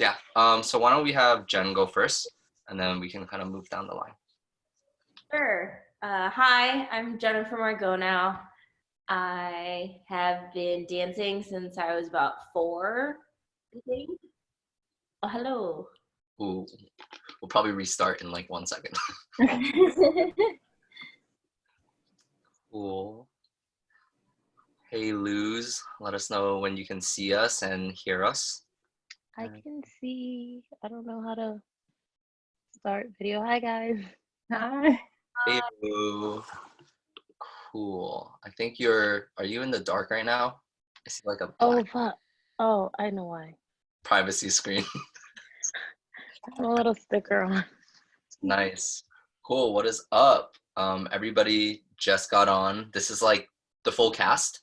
Yeah. So why don't we have Jen go first, and then we can kind of move down the line. Sure. Hi, I'm Jennifer Margono. I have been dancing since I was about 4, I think. Oh, hello. Ooh, we'll probably restart in like 1 second. Cool. Hey, Luz, let us know when you can see us and hear us. I can see. I don't know how to start video. Hi, guys. Hi. Hey, Lou. Cool. I think are you in the dark right now? I see like a black fuck. Oh, I know why. privacy screen. I have a little sticker on. Nice. Cool. What is up? Everybody just got on. This is like the full cast.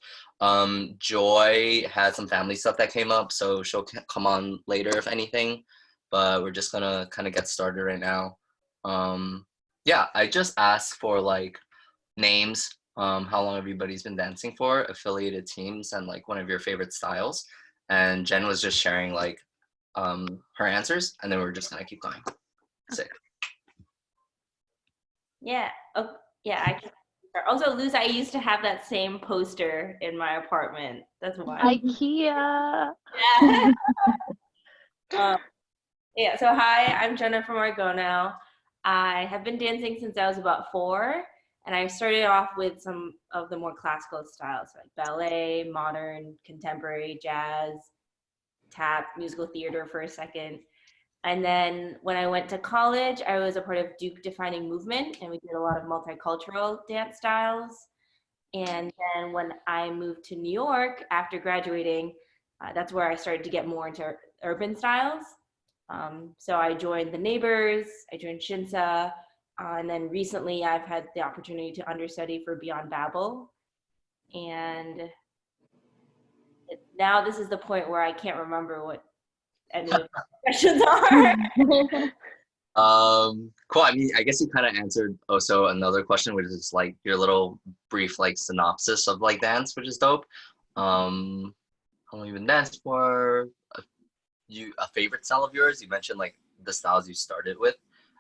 Joy had some family stuff that came up, so she'll come on later if anything. But we're just gonna kind of get started right now. Yeah, I just asked for like names, how long everybody's been dancing for, affiliated teams, and like one of your favorite styles. And Jen was just sharing like her answers, and then we're just gonna keep going. Sick. Yeah. Oh, yeah. I can. Also, Luz, I used to have that same poster in my apartment. That's why. IKEA. Yeah. Yeah. So hi, I'm Jennifer Margono. I have been dancing since I was about 4, and I started off with some of the more classical styles like ballet, modern, contemporary, jazz, tap, musical theater for a second. And then when I went to college, I was a part of Duke Defining Movement, and we did a lot of multicultural dance styles. And then when I moved to New York after graduating, that's where I started to get more into urban styles. So I joined the Neighbors, I joined Shinsa, and then recently I've had the opportunity to understudy for Beyond Babel. And now this is the point where I can't remember what any of the questions are. Cool. I mean, I guess you kind of answered also another question, which is like your little brief like synopsis of like dance, which is dope. How long you been danced for? A favorite style of yours? You mentioned like the styles you started with,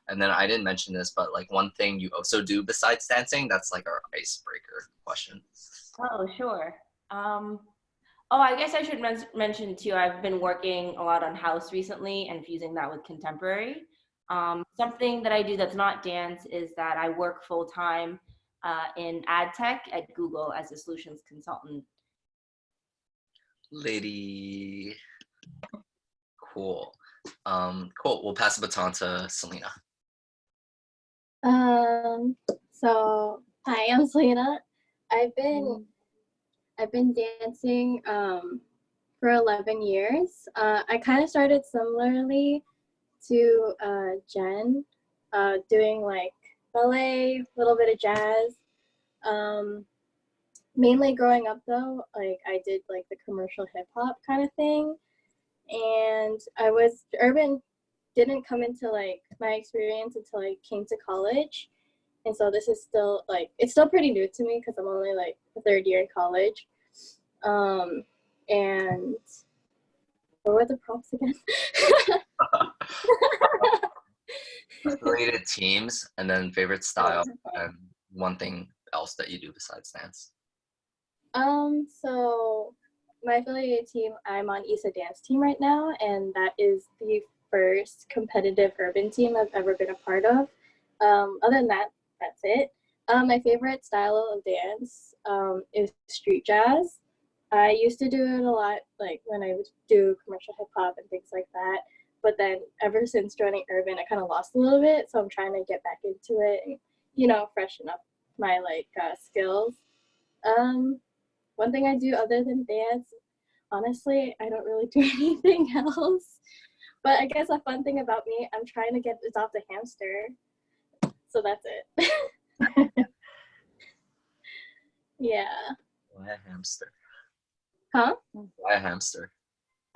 and then I didn't mention this, but like one thing you also do besides dancing, that's like our icebreaker question. Oh, sure. Oh, I guess I should mention too, I've been working a lot on house recently and fusing that with contemporary. Something that I do that's not dance is that I work full-time in ad tech at Google as a solutions consultant. Lady. Cool. Cool. We'll pass the baton to Celina. So hi, I'm Celina. I've been dancing for 11 years. I kind of started similarly to Jen, doing like ballet, a little bit of jazz. Mainly growing up though, like I did like the commercial hip hop kind of thing. And urban didn't come into like my experience until I came to college. And so this is still like, it's still pretty new to me because I'm only like the 3rd year in college. And what were the prompts again? Affiliated teams, and then favorite style, and one thing else that you do besides dance. So my affiliated team, I'm on ISA dance team right now, and that is the first competitive urban team I've ever been a part of. Other than that, that's it. My favorite style of dance is street jazz. I used to do it a lot, like when I would do commercial hip hop and things like that. But then ever since joining urban, I kind of lost a little bit. So I'm trying to get back into it and, you know, freshen up my like skills. One thing I do other than dance, honestly, I don't really do anything else. But I guess a fun thing about me, I'm trying to adopt a hamster. So that's it. Yeah. Why a hamster? Huh? Why a hamster?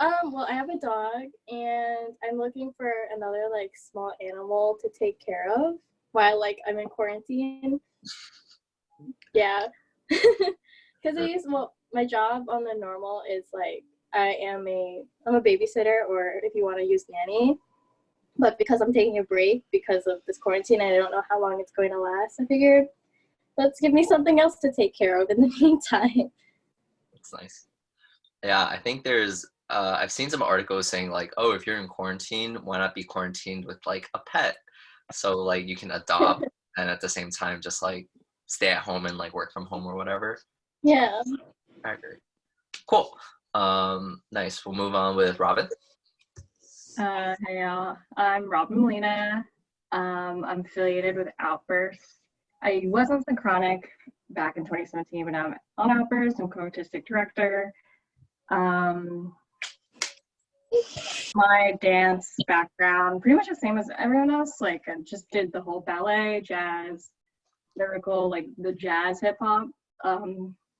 Well, I have a dog, and I'm looking for another like small animal to take care of while like I'm in quarantine. Yeah. Because my job on the normal is like I'm a babysitter, or if you want to use nanny. But because I'm taking a break because of this quarantine, and I don't know how long it's going to last, I figured let's give me something else to take care of in the meantime. That's nice. Yeah, I think there's I've seen some articles saying like, oh, if you're in quarantine, why not be quarantined with like a pet? So like you can adopt and at the same time just like stay at home and like work from home or whatever. Yeah. I agree. Cool. Nice. We'll move on with Robyn. Hey y'all, I'm Robyn Molina. I'm affiliated with Outburst. I was on Synchronic back in 2017, but now I'm on Outburst. I'm co-artistic director. My dance background, pretty much the same as everyone else. Like I just did the whole ballet, jazz, lyrical, like the jazz hip hop.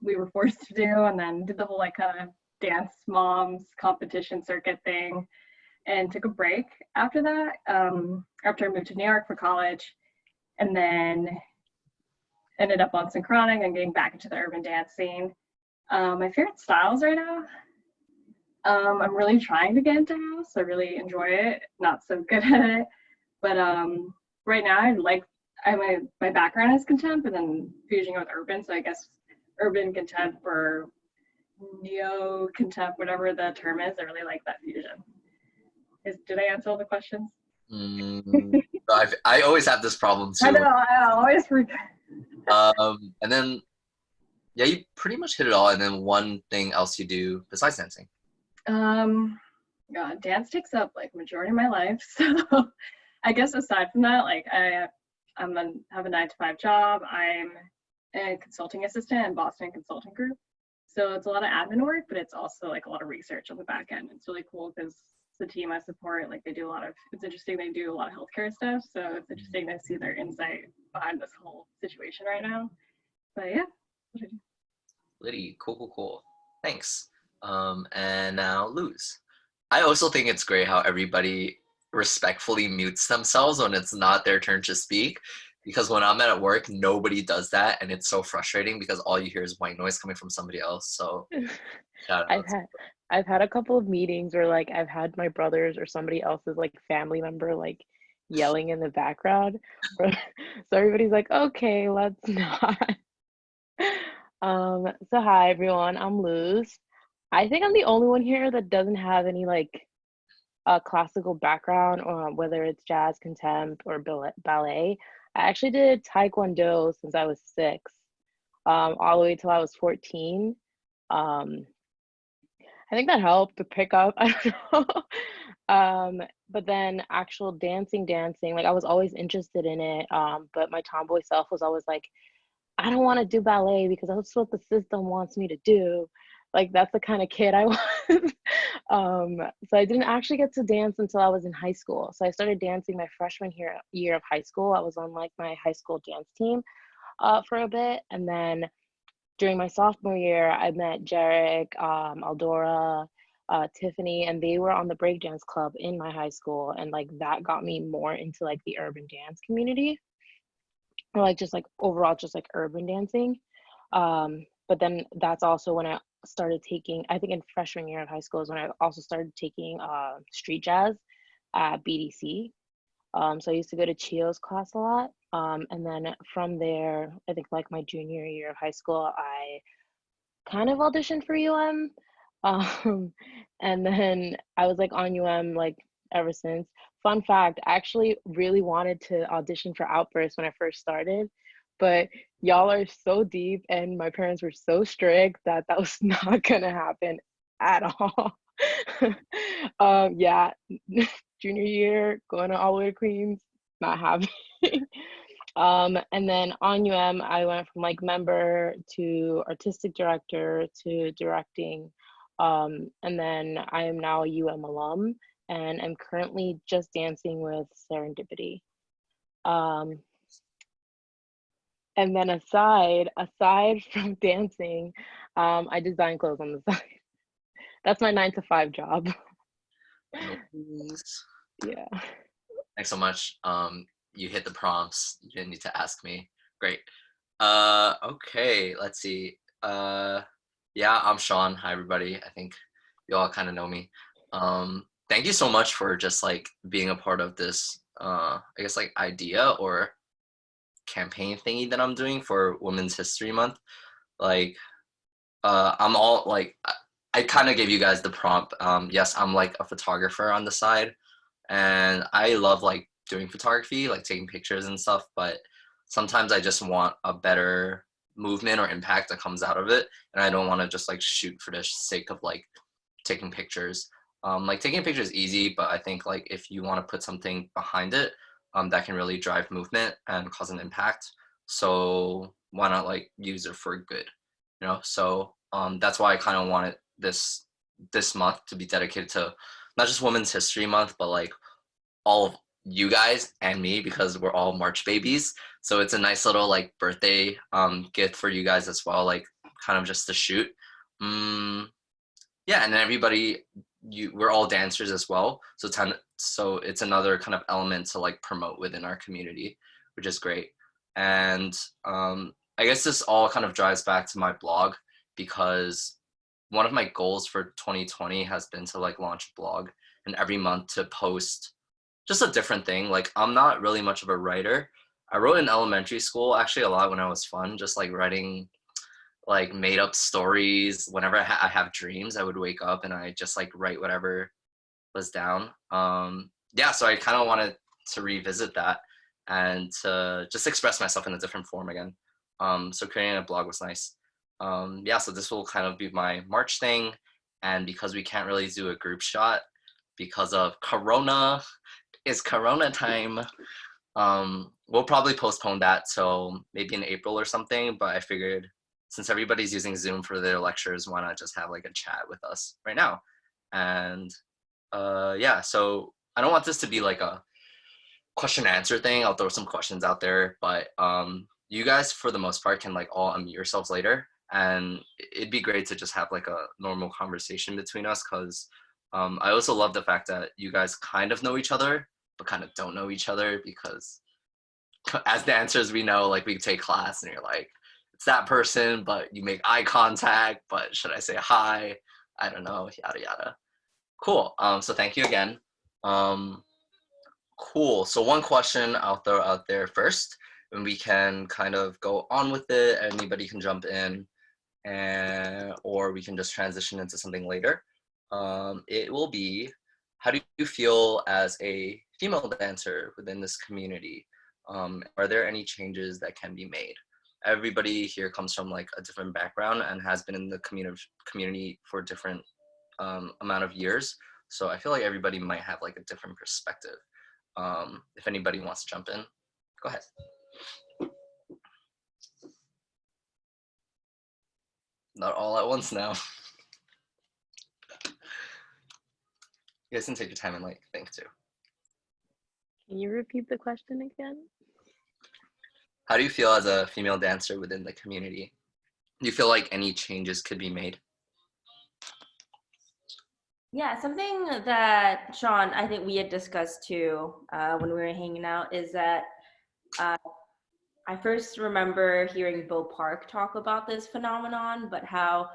We were forced to do, and then did the whole like kind of dance moms competition circuit thing. And took a break after that, after I moved to New York for college, and then ended up on Synchronic and getting back into the urban dance scene. My favorite styles right now, I'm really trying to get into house. I really enjoy it, not so good at it, but right now my background is contemp and then fusing with urban, so I guess urban contemp or neo contemp, whatever the term is, I really like that fusion. Did I answer all the questions? I always have this problem too. I know, I always forget. And then, yeah, you pretty much hit it all. And then one thing else you do besides dancing? God, dance takes up like majority of my life. So I guess aside from that, like have a 9-to-5 job. I'm a consulting assistant in Boston Consulting Group. So it's a lot of admin work, but it's also like a lot of research on the back end. It's really cool because the team I support, like they do it's interesting, they do a lot of healthcare stuff, so it's interesting to see their insight behind this whole situation right now. But yeah, what I do. Liddy, cool. Thanks. And now Luz. I also think it's great how everybody respectfully mutes themselves when it's not their turn to speak, because when I'm at work, nobody does that, and it's so frustrating because all you hear is white noise coming from somebody else. So I've had a couple of meetings where like I've had my brothers or somebody else's like family member like yelling in the background. So everybody's like, okay, let's not. So hi everyone, I'm Luz. I think I'm the only one here that doesn't have any like classical background, or whether it's jazz, contempt, or ballet. I actually did Taekwondo since I was 6, all the way till I was 14. I think that helped to pick up. I don't know. But then actual dancing, like I was always interested in it. But my tomboy self was always like, I don't want to do ballet because that's what the system wants me to do. Like that's the kind of kid I was. So I didn't actually get to dance until I was in high school. So I started dancing my freshman year of high school. I was on like my high school dance team for a bit, and then during my sophomore year, I met Jarek, Aldora, Tiffany, and they were on the breakdance club in my high school, and like that got me more into like the urban dance community, or like just like overall just like urban dancing. But then that's also when I started taking, I think in freshman year of high school is when I also started taking street jazz at BDC. So I used to go to Chio's class a lot. And then from there, I think like my junior year of high school, I kind of auditioned for UM. And then I was like on UM like ever since. Fun fact, I actually really wanted to audition for Outburst when I first started, but y'all are so deep and my parents were so strict that that was not gonna happen at all. Yeah, junior year, going all the way to Queens, not happening. And then on UM, I went from like member to artistic director to directing. And then I am now a UM alum, and I'm currently just dancing with Serendipity. And then aside from dancing, I design clothes on the side. That's my 9-to-5 job. Yeah. Thanks so much. You hit the prompts. You didn't need to ask me. Great. Okay, let's see. Yeah, I'm Sean. Hi, everybody. I think you all kind of know me. Thank you so much for just like being a part of this, I guess like idea or campaign thingy that I'm doing for Women's History Month. Like, I'm all like, I kind of gave you guys the prompt. Yes, I'm like a photographer on the side, and I love like doing photography, like taking pictures and stuff, but sometimes I just want a better movement or impact that comes out of it, and I don't want to just like shoot for the sake of like taking pictures. Like taking a picture is easy, but I think like if you want to put something behind it, that can really drive movement and cause an impact. So why not like use it for good, you know? So that's why I kind of wanted this month to be dedicated to not just Women's History Month, but like all of you guys and me, because we're all March babies. So it's a nice little like birthday gift for you guys as well, like kind of just to shoot. Yeah, and then everybody, we're all dancers as well, so so it's another kind of element to like promote within our community, which is great. And I guess this all kind of drives back to my blog, because one of my goals for 2020 has been to like launch a blog and every month to post just a different thing. Like, I'm not really much of a writer. I wrote in elementary school actually a lot when I was fun, just like writing like made up stories. Whenever I have dreams, I would wake up and I just like write whatever was down. Yeah, so I kind of wanted to revisit that and to just express myself in a different form again. So creating a blog was nice. Yeah, so this will kind of be my March thing. And because we can't really do a group shot because of Corona, it's Corona time. We'll probably postpone that till maybe in April or something, but I figured since everybody's using Zoom for their lectures, why not just have like a chat with us right now? And yeah, so I don't want this to be like a question and answer thing. I'll throw some questions out there, but you guys for the most part can like all unmute yourselves later, and it'd be great to just have like a normal conversation between us, because I also love the fact that you guys kind of know each other but kind of don't know each other, because as dancers we know like we take class and you're like, it's that person, but you make eye contact, but should I say hi? I don't know, yada yada. Cool. So thank you again. Cool. So one question I'll throw out there first, and we can kind of go on with it. Anybody can jump in, and or we can just transition into something later. It will be, how do you feel as a female dancer within this community? Are there any changes that can be made? Everybody here comes from like a different background and has been in the community for a different amount of years. So I feel like everybody might have like a different perspective. If anybody wants to jump in, go ahead. Not all at once now. You guys can take your time and like think too. Can you repeat the question again? How do you feel as a female dancer within the community? Do you feel like any changes could be made? Yeah, something that Sean, I think we had discussed too when we were hanging out, is that I first remember hearing Bo Park talk about this phenomenon, but how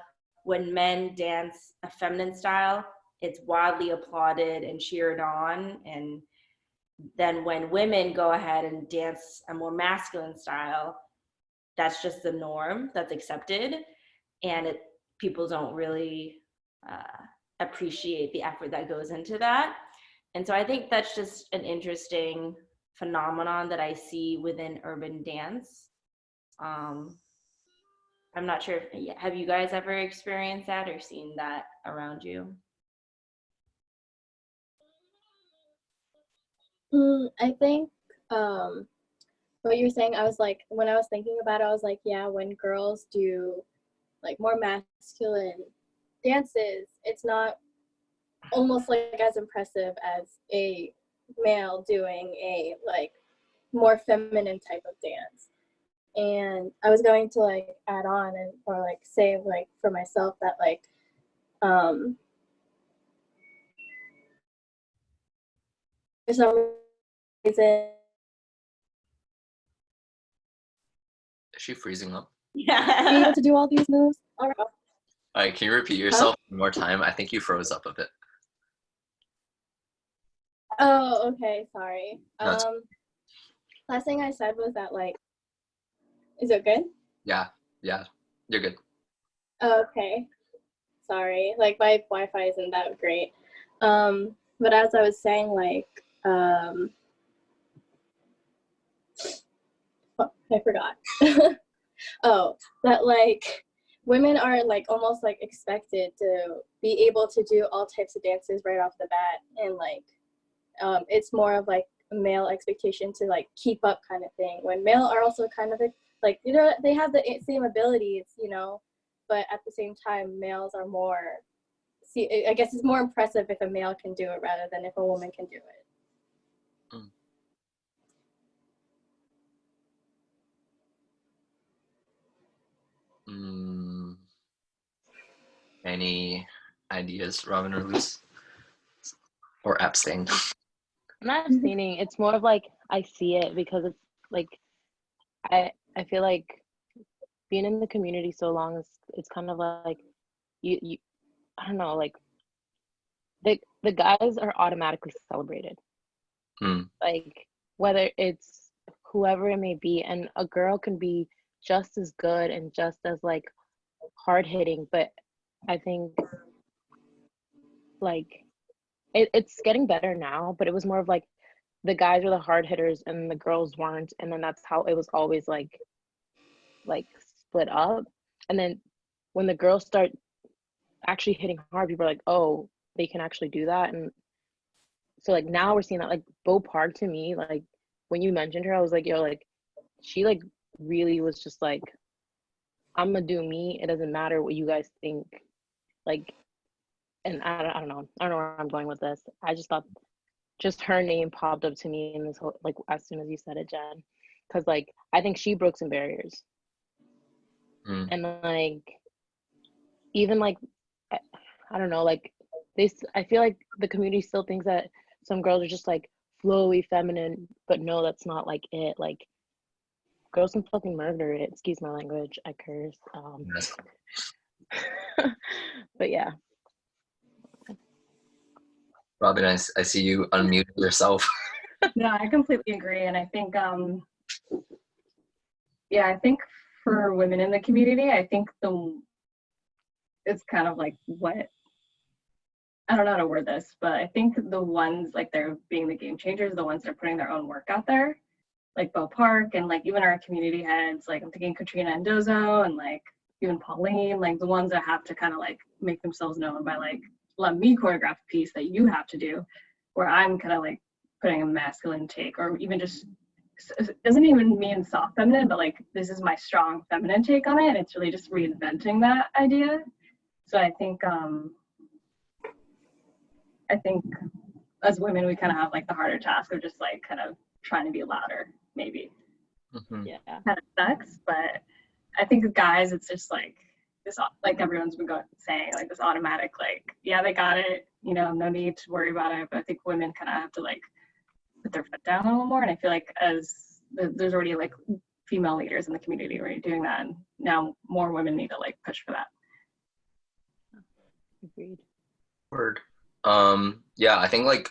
when men dance a feminine style, it's wildly applauded and cheered on. And then when women go ahead and dance a more masculine style, that's just the norm, that's accepted. And people don't really appreciate the effort that goes into that. And so I think that's just an interesting phenomenon that I see within urban dance. I'm not sure if, have you guys ever experienced that or seen that around you? I think what you're saying, I was like, when I was thinking about it, I was like, yeah, when girls do like more masculine dances, it's not almost like as impressive as a male doing a like more feminine type of dance. And I was going to like add on and or like say like for myself that like for some reason. Is she freezing up? Yeah. Be able to do all these moves. All right. All right, can you repeat yourself one more time? I think you froze up a bit. Oh, okay, sorry. No, Last thing I said was that like, is it good? yeah, you're good. Okay, sorry. Like my Wi-Fi isn't that great. But as I was saying, like, I forgot. Oh, that like women are like almost like expected to be able to do all types of dances right off the bat, and like it's more of like a male expectation to like keep up kind of thing. When male are also kind of like you know they have the same abilities, you know, but at the same time males are more. See, I guess it's more impressive if a male can do it rather than if a woman can do it. Any ideas, Robyn or Luz? Or abstain? I'm not abstaining. It's more of like I see it because it's like I feel like being in the community so long is it's kind of like you I don't know, like the guys are automatically celebrated. Like whether it's whoever it may be, and a girl can be just as good and just as like hard hitting, but I think like it's getting better now, but it was more of like the guys were the hard hitters and the girls weren't, and then that's how it was always like split up. And then when the girls start actually hitting hard, people are like, oh, they can actually do that. And so like now we're seeing that like Bo Park, to me, like when you mentioned her, I was like, yo, like she like really was just like, I'm gonna do me, it doesn't matter what you guys think. Like, and I don't know where I'm going with this. I just thought just her name popped up to me in this whole, like as soon as you said it, Jen, because like I think she broke some barriers. And like even like I don't know, like I feel like the community still thinks that some girls are just like flowy feminine, but no, that's not like it. Like girls can fucking murder it, excuse my language, I curse. But yeah. Robyn, I see you unmuted yourself. No, I completely agree. And I think, yeah, I think for women in the community, I think it's kind of like I don't know how to word this, but I think the ones like they're being the game changers, the ones that are putting their own work out there, like Bo Park and like even our community heads, like I'm thinking Katrina Endozo and like even Pauline, like the ones that have to kind of like make themselves known by like, let me choreograph a piece that you have to do, where I'm kind of like putting a masculine take, or even just doesn't even mean soft feminine, but like this is my strong feminine take on it, and it's really just reinventing that idea. So I think as women we kind of have like the harder task of just like kind of trying to be louder, maybe. Yeah, kind of sucks, but I think with guys it's just like this, like everyone's been saying, like this automatic like, yeah, they got it, you know, no need to worry about it. But I think women kind of have to like put their foot down a little more, and I feel like as there's already like female leaders in the community already doing that, and now more women need to like push for that. agreed. Word. Yeah, I think like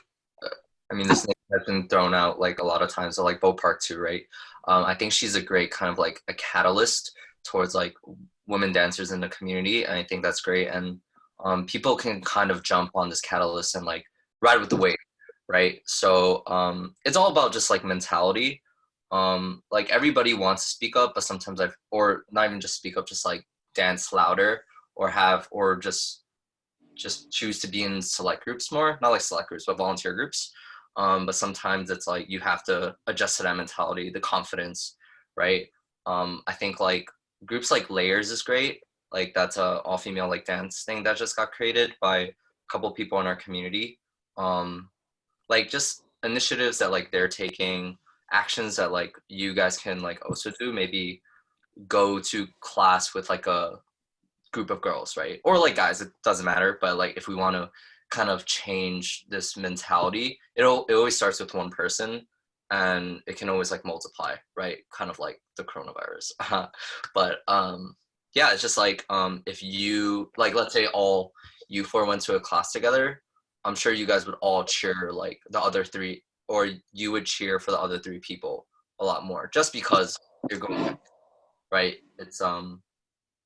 I mean this name has been thrown out like a lot of times, so like Bo Park too, right? I think she's a great kind of like a catalyst towards like women dancers in the community, and I think that's great. And people can kind of jump on this catalyst and like ride with the wave, right? So it's all about just like mentality. Like everybody wants to speak up, but sometimes or not even just speak up, just like dance louder or just choose to be in select groups more, not like select groups, but volunteer groups. But sometimes it's like you have to adjust to that mentality, the confidence, right? I think like groups like Layers is great. Like that's a all-female like dance thing that just got created by a couple people in our community. Like just initiatives that like they're taking, actions that like you guys can like also do. Maybe go to class with like a group of girls, right? Or like guys, it doesn't matter. But like if we want to kind of change this mentality, it always starts with one person, and it can always like multiply, right? Kind of like the coronavirus. But yeah, it's just like if you like, let's say all you four went to a class together, I'm sure you guys would all cheer like the other three, or you would cheer for the other three people a lot more, just because you're going next, right? It's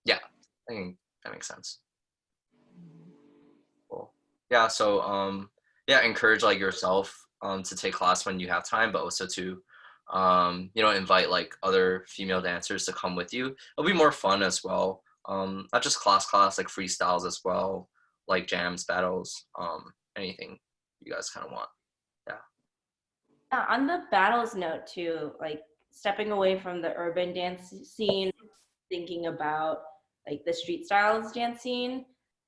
yeah, I think that makes sense. Cool. Yeah, so yeah, encourage like yourself to take class when you have time, but also to you know, invite like other female dancers to come with you. It'll be more fun as well. Not just class, like freestyles as well, like jams, battles, anything you guys kind of want. Yeah. On the battles note too, like stepping away from the urban dance scene, thinking about like the street styles dance scene,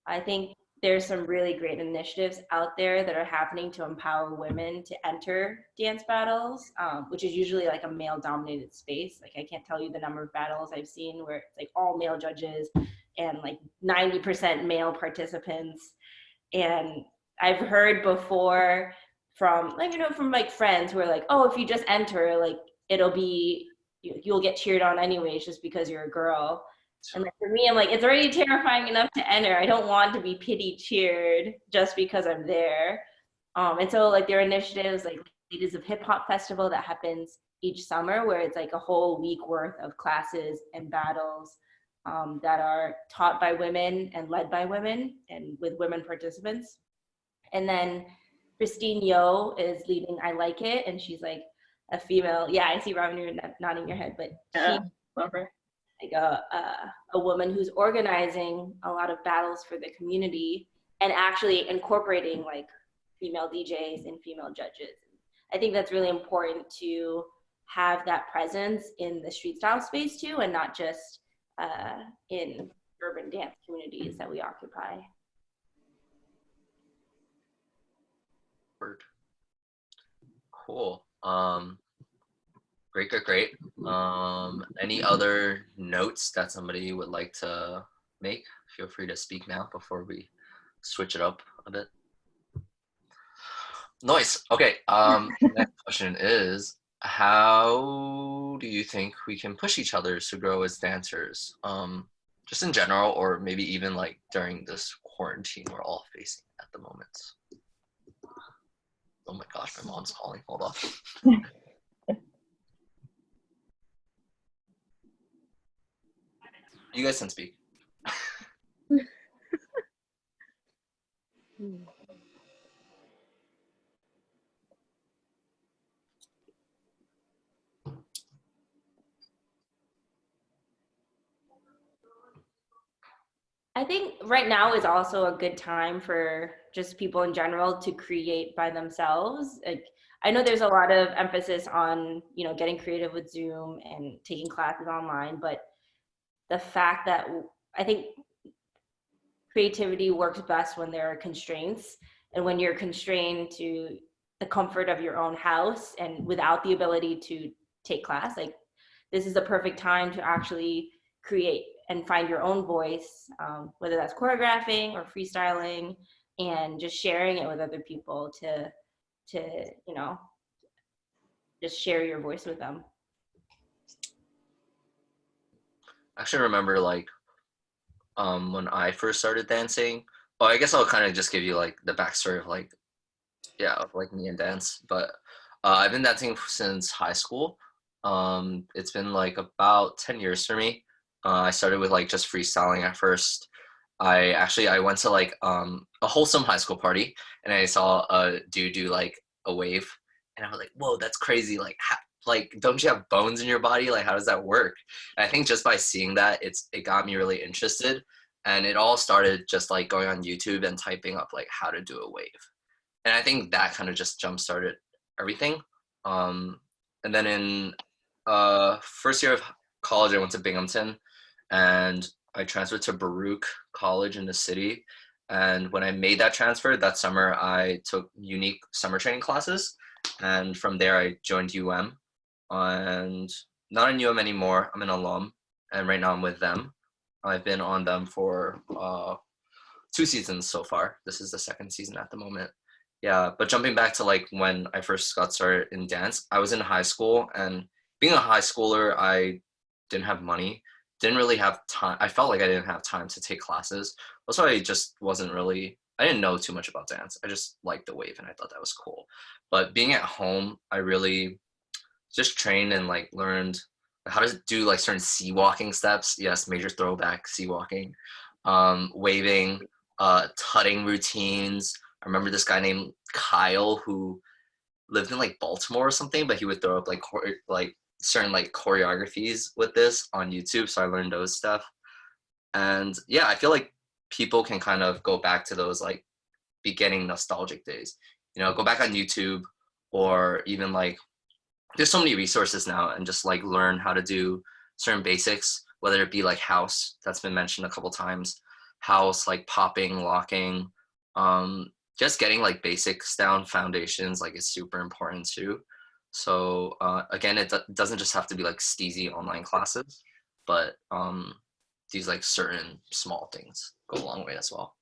I think there's some really great initiatives out there that are happening to empower women to enter dance battles, which is usually like a male dominated space. Like I can't tell you the number of battles I've seen where it's like all male judges and like 90% male participants. And I've heard before from like, you know, from like friends who are like, oh, if you just enter, like it'll be, you'll get cheered on anyways just because you're a girl. And like for me, I'm like, it's already terrifying enough to enter. I don't want to be pity cheered just because I'm there. And so like there are initiatives like Ladies of Hip Hop Festival that happens each summer where it's like a whole week worth of classes and battles that are taught by women and led by women and with women participants. And then Christine Yo is leading I Like It, and she's like a female. Yeah, I see Robyn, you're nodding your head, but Yeah, love her. Like a woman who's organizing a lot of battles for the community and actually incorporating like female DJs and female judges. I think that's really important to have that presence in the street style space too, and not just in urban dance communities that we occupy. Word. Cool. Great. Any other notes that somebody would like to make? Feel free to speak now before we switch it up a bit. Nice. Okay. Next question is, how do you think we can push each other to grow as dancers? Just in general, or maybe even like during this quarantine we're all facing at the moment. Oh my gosh, my mom's calling. Hold on. You guys can speak. I think right now is also a good time for just people in general to create by themselves. Like I know there's a lot of emphasis on, you know, getting creative with Zoom and taking classes online, but the fact that I think creativity works best when there are constraints, and when you're constrained to the comfort of your own house and without the ability to take class, like this is the perfect time to actually create and find your own voice, whether that's choreographing or freestyling, and just sharing it with other people to you know, just share your voice with them. I actually remember like when I first started dancing. Well, I guess I'll kind of just give you like the backstory of like, yeah, of like me and dance. But I've been dancing since high school. It's been like about 10 years for me. I started with like just freestyling at first. I went to like a wholesome high school party, and I saw a dude do like a wave, and I was like, whoa, that's crazy. Like like, don't you have bones in your body? Like, how does that work? And I think just by seeing that, it got me really interested. And it all started just like going on YouTube and typing up like how to do a wave. And I think that kind of just jump started everything. And then in first year of college, I went to Binghamton, and I transferred to Baruch College in the city. And when I made that transfer that summer, I took unique summer training classes. And from there, I joined UM. And not in UM anymore. I'm an alum. And right now I'm with them. I've been on them for 2 seasons so far. This is the 2nd season at the moment. Yeah, but jumping back to like when I first got started in dance, I was in high school, and being a high schooler, I didn't have money, didn't really have time. I felt like I didn't have time to take classes. Also, I just wasn't really, I didn't know too much about dance. I just liked the wave and I thought that was cool. But being at home, I really just trained and like learned how to do like certain sea walking steps. Yes, major throwback sea walking, waving, tutting routines. I remember this guy named Kyle who lived in like Baltimore or something, but he would throw up like like certain like choreographies with this on YouTube. So I learned those stuff. And yeah, I feel like people can kind of go back to those like beginning nostalgic days. You know, go back on YouTube or even like there's so many resources now and just like learn how to do certain basics, whether it be like house, that's been mentioned a couple times, house, like popping, locking, just getting like basics down, foundations, like is super important too. So again, it doesn't just have to be like steezy online classes, but these like certain small things go a long way as well.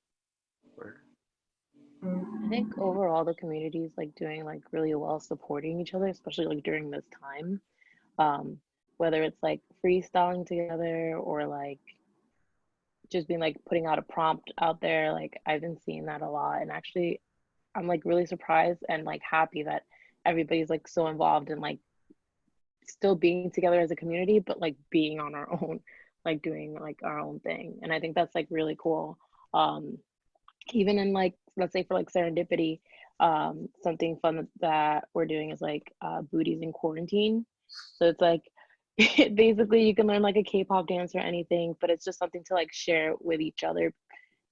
I think overall the community is like doing like really well supporting each other, especially like during this time. Whether it's like freestyling together or like just being like putting out a prompt out there, like I've been seeing that a lot. And actually I'm like really surprised and like happy that everybody's like so involved in like still being together as a community, but like being on our own, like doing like our own thing. And I think that's like really cool. Even in like, let's say for like serendipity, something fun that we're doing is like booties in quarantine. So it's like basically you can learn like a K-pop dance or anything, but it's just something to like share with each other,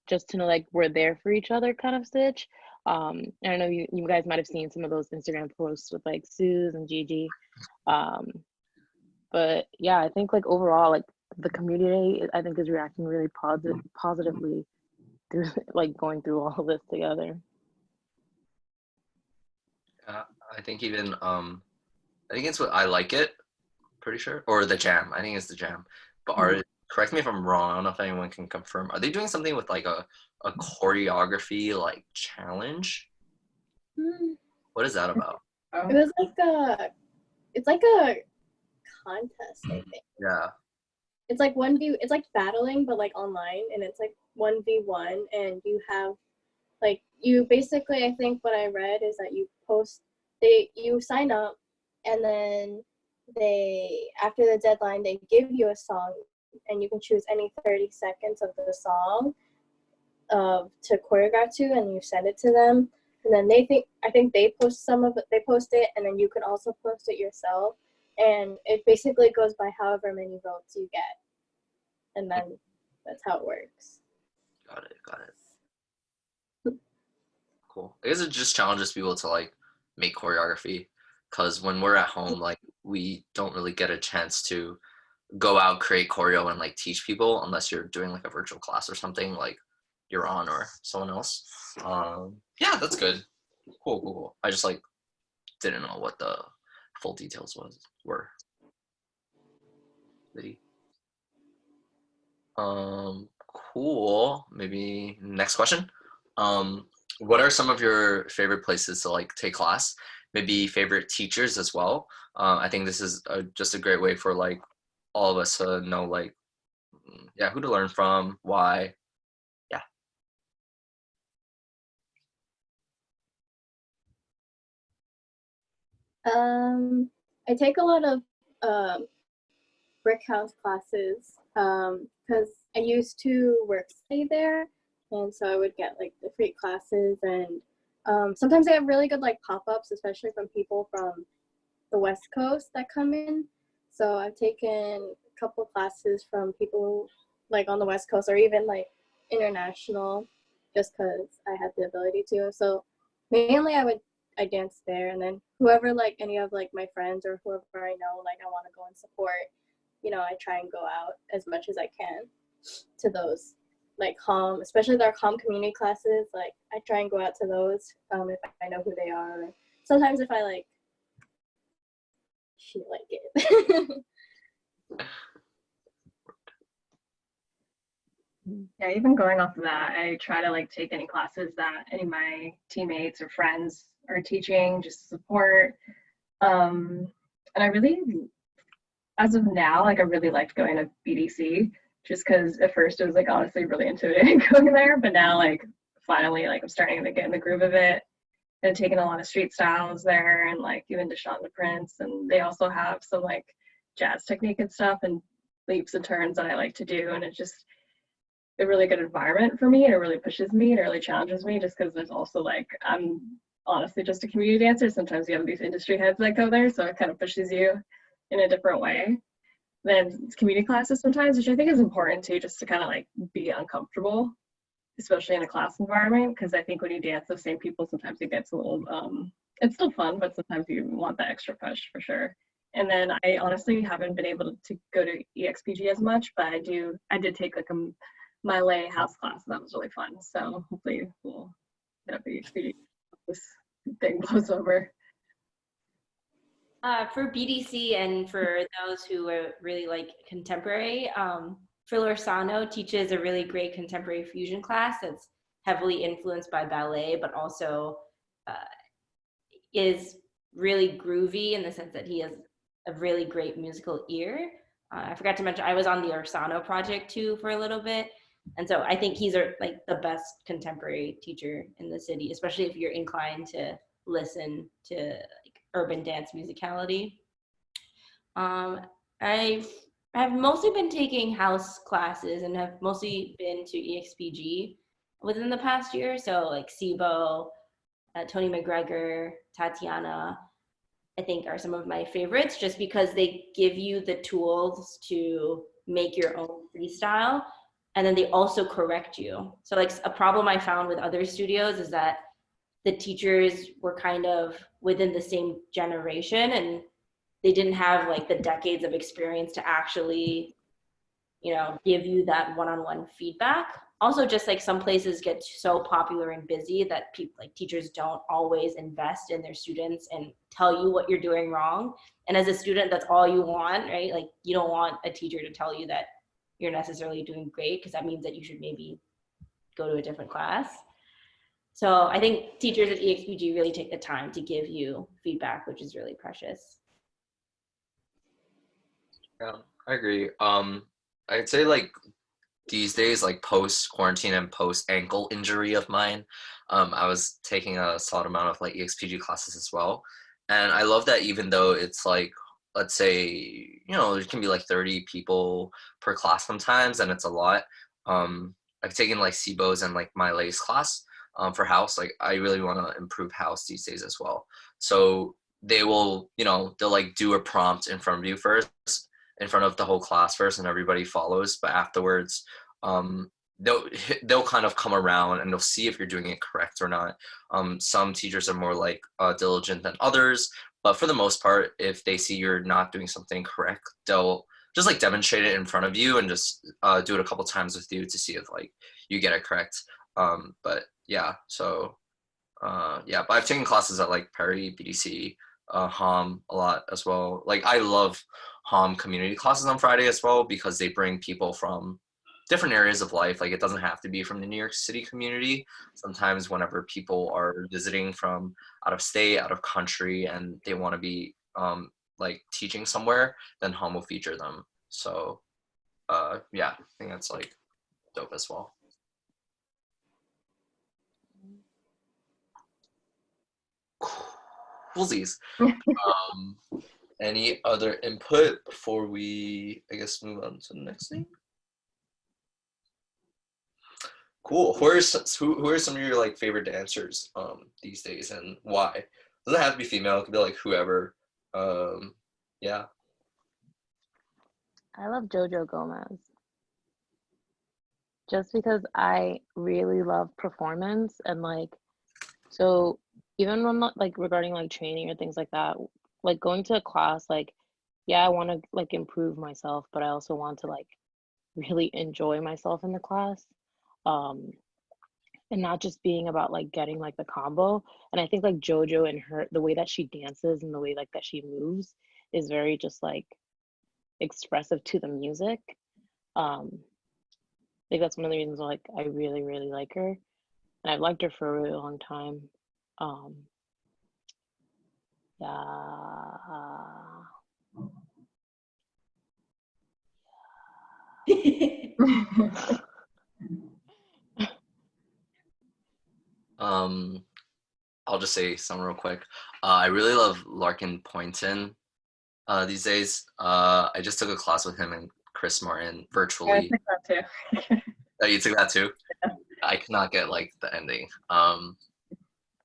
just to know like we're there for each other kind of stitch. I don't know, you guys might have seen some of those Instagram posts with like Suze and Gigi. But yeah, I think like overall like the community I think is reacting really positively through like going through all of this together. I think even I think it's what I like it, pretty sure, or the jam. I think it's the jam. But correct me if I'm wrong. I don't know if anyone can confirm. Are they doing something with like a choreography like challenge? What is that about? It was like it's like a contest, I think. Yeah. It's like it's like battling, but like online, and it's like 1v1, and you have like you basically, I think what I read is that you sign up, and then they after the deadline they give you a song, and you can choose any 30 seconds of the song to choreograph to, and you send it to them, and then I think they post it, and then you can also post it yourself, and it basically goes by however many votes you get, and then that's how it works. Got it. Cool. I guess it just challenges people to like make choreography, because when we're at home, like we don't really get a chance to go out, create choreo, and like teach people unless you're doing like a virtual class or something like you're on or someone else. Yeah, that's good. Cool. I just like didn't know what the full details were. Liddy. Cool. Maybe next question. What are some of your favorite places to like take class? Maybe favorite teachers as well. I think this is just a great way for like all of us to know like, yeah, who to learn from, why. Yeah. I take a lot of brick house classes because I used to work study there, and so I would get like the free classes, and sometimes they have really good like pop-ups, especially from people from the West Coast that come in. So I've taken a couple classes from people like on the West Coast or even like international, just because I had the ability to. So mainly I dance there, and then whoever like any of like my friends or whoever I know like I want to go and support, I try and go out as much as I can to those like especially their community classes. Like I try and go out to those if I know who they are. Sometimes if I like feel like it. Yeah, even going off of that, I try to like take any classes that any of my teammates or friends are teaching just to support. And as of now, like I really liked going to BDC just because at first it was like honestly really intimidating going there, but now like finally like I'm starting to get in the groove of it and taking a lot of street styles there and like even Deshaun the Prince, and they also have some like jazz technique and stuff and leaps and turns that I like to do, and it's just a really good environment for me, and it really pushes me and it really challenges me just because there's also like I'm honestly just a community dancer. Sometimes you have these industry heads that go there, so it kind of pushes you in a different way than community classes sometimes, which I think is important too, just to kind of like be uncomfortable, especially in a class environment, because I think when you dance with the same people, sometimes it gets a little, it's still fun, but sometimes you want that extra push for sure. And then I honestly haven't been able to go to EXPG as much, but I did take like a Malay house class, and that was really fun. So hopefully we'll get up to EXPG this thing blows over. For BDC and for those who are really like contemporary, Phil Orsano teaches a really great contemporary fusion class that's heavily influenced by ballet, but also is really groovy in the sense that he has a really great musical ear. I forgot to mention I was on the Orsano project too for a little bit. And so I think he's like the best contemporary teacher in the city, especially if you're inclined to listen to like urban dance musicality. I've mostly been taking house classes and have mostly been to EXPG within the past year. So like SIBO, Tony McGregor, Tatiana, I think are some of my favorites just because they give you the tools to make your own freestyle, and then they also correct you. So like a problem I found with other studios is that the teachers were kind of within the same generation and they didn't have like the decades of experience to actually, you know, give you that one-on-one feedback. Also, just like some places get so popular and busy that people like teachers don't always invest in their students and tell you what you're doing wrong. And as a student, that's all you want, right? Like you don't want a teacher to tell you that you're necessarily doing great because that means that you should maybe go to a different class. So I think teachers at EXPG really take the time to give you feedback, which is really precious. Yeah, I agree. I'd say like these days, like post quarantine and post ankle injury of mine, I was taking a solid amount of like EXPG classes as well. And I love that even though it's like, let's say, you know, it can be like 30 people per class sometimes, and it's a lot. I've taken like SIBOs and like my lace class for house. Like I really want to improve house these days as well. So they will, you know, they'll like do a prompt in front of you first, in front of the whole class first, and everybody follows. But afterwards, they'll kind of come around and they'll see if you're doing it correct or not. Some teachers are more like diligent than others, but for the most part, if they see you're not doing something correct, they'll just like demonstrate it in front of you and just do it a couple times with you to see if like you get it correct. But yeah, so yeah, but I've taken classes at like Perry, BDC, HOM a lot as well. Like I love HOM community classes on Friday as well because they bring people from different areas of life. Like it doesn't have to be from the New York City community. Sometimes whenever people are visiting from out of state, out of country, and they want to be like teaching somewhere, then HOM will feature them. So yeah, I think that's like dope as well. Coolsies. Any other input before we, I guess, move on to the next thing? Cool. Who are some of your like favorite dancers these days, and why? Doesn't have to be female. It could be like whoever. Yeah. I love Jojo Gomez. Just because I really love performance and like, so even when like regarding like training or things like that, like going to a class, like, yeah, I want to like improve myself, but I also want to like really enjoy myself in the class. And not just being about like getting like the combo. And I think like JoJo and her, the way that she dances and the way like that she moves is very just like expressive to the music. I think that's one of the reasons why like I really, really like her. And I've liked her for a really long time. Yeah. I'll just say some real quick. I really love Larkin Poynton these days. I just took a class with him and Chris Martin virtually. I think that too. Oh, you took that too? Yeah. I could not get like the ending.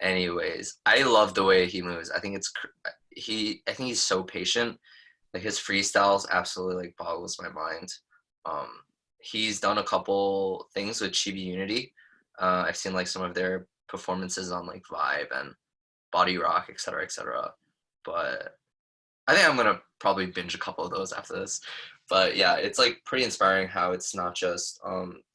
Anyways, I love the way he moves. I think I think he's so patient. Like his freestyles absolutely like boggles my mind. He's done a couple things with Chibi Unity. I've seen like some of their performances on like Vibe and Body Rock, etc., etc. But I think I'm gonna probably binge a couple of those after this. But yeah, it's like pretty inspiring how it's not just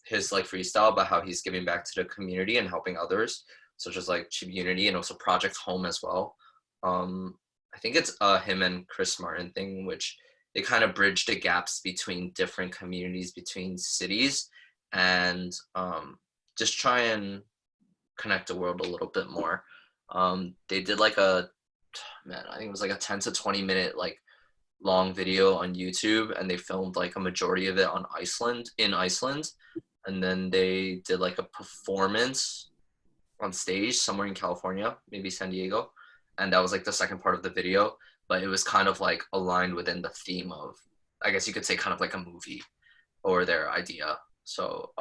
his like freestyle, but how he's giving back to the community and helping others, such as like Chibi Unity and also Project Home as well. I think it's him and Chris Martin thing, which they kind of bridge the gaps between different communities, between cities, and just try and connect the world a little bit more. They did like I think it was like a 10 to 20 minute like long video on YouTube, and they filmed like a majority of it on in Iceland, and then they did like a performance on stage somewhere in California, maybe San Diego, and that was like the second part of the video, but it was kind of like aligned within the theme of, I guess you could say, kind of like a movie or their idea. So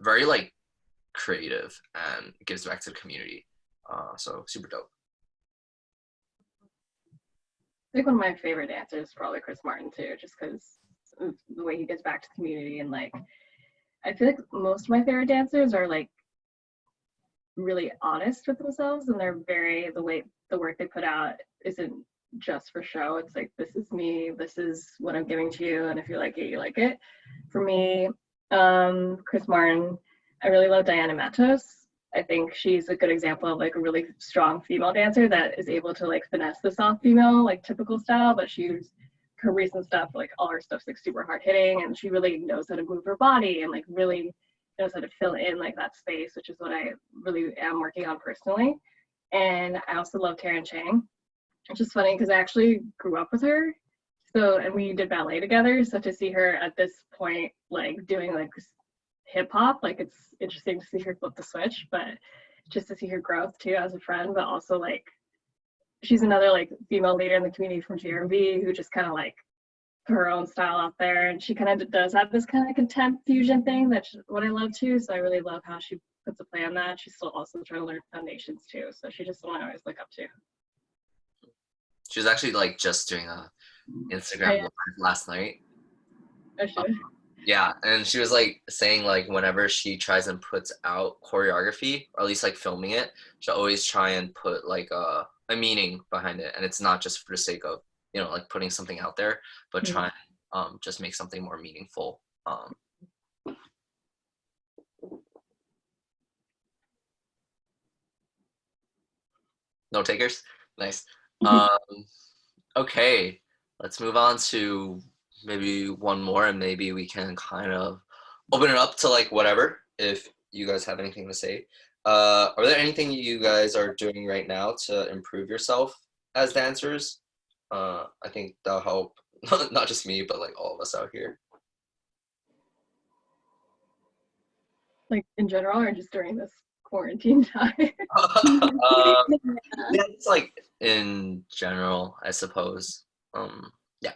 very like creative, and it gives back to the community. So super dope. I think one of my favorite dancers is probably Chris Martin too, just because of the way he gives back to the community. And like, I feel like most of my favorite dancers are like really honest with themselves, and they're the work they put out isn't just for show. It's like, this is me, this is what I'm giving to you, and if you like it, you like it. For me, Chris Martin, I really love Diana Matos. I think she's a good example of like a really strong female dancer that is able to like finesse the soft female, like typical style, but her recent stuff, like all her stuff's like super hard hitting, and she really knows how to move her body and like really knows how to fill in like that space, which is what I really am working on personally. And I also love Taryn Chang. It's just funny because I actually grew up with her. So, and we did ballet together. So to see her at this point, like doing like hip hop, like it's interesting to see her flip the switch, but just to see her growth too as a friend, but also like she's another like female leader in the community from GRV who just kind of like put her own style out there, and she kind of does have this kind of contempt fusion thing. That's what I love too. So I really love how she puts a play on that. She's still also trying to learn foundations too. So she's just someone I always look up to. She was actually like just doing a Instagram live last night. I should. Yeah, and she was like saying like whenever she tries and puts out choreography, or at least like filming it, she'll always try and put like a meaning behind it, and it's not just for the sake of, you know, like putting something out there, but try and just make something more meaningful. No takers? Nice. Okay, let's move on to maybe one more, and maybe we can kind of open it up to like whatever, if you guys have anything to say. Are there anything you guys are doing right now to improve yourself as dancers? I think that'll help, not just me, but like all of us out here. Like in general, or just during this quarantine time? Yeah, it's like in general, I suppose. Yeah.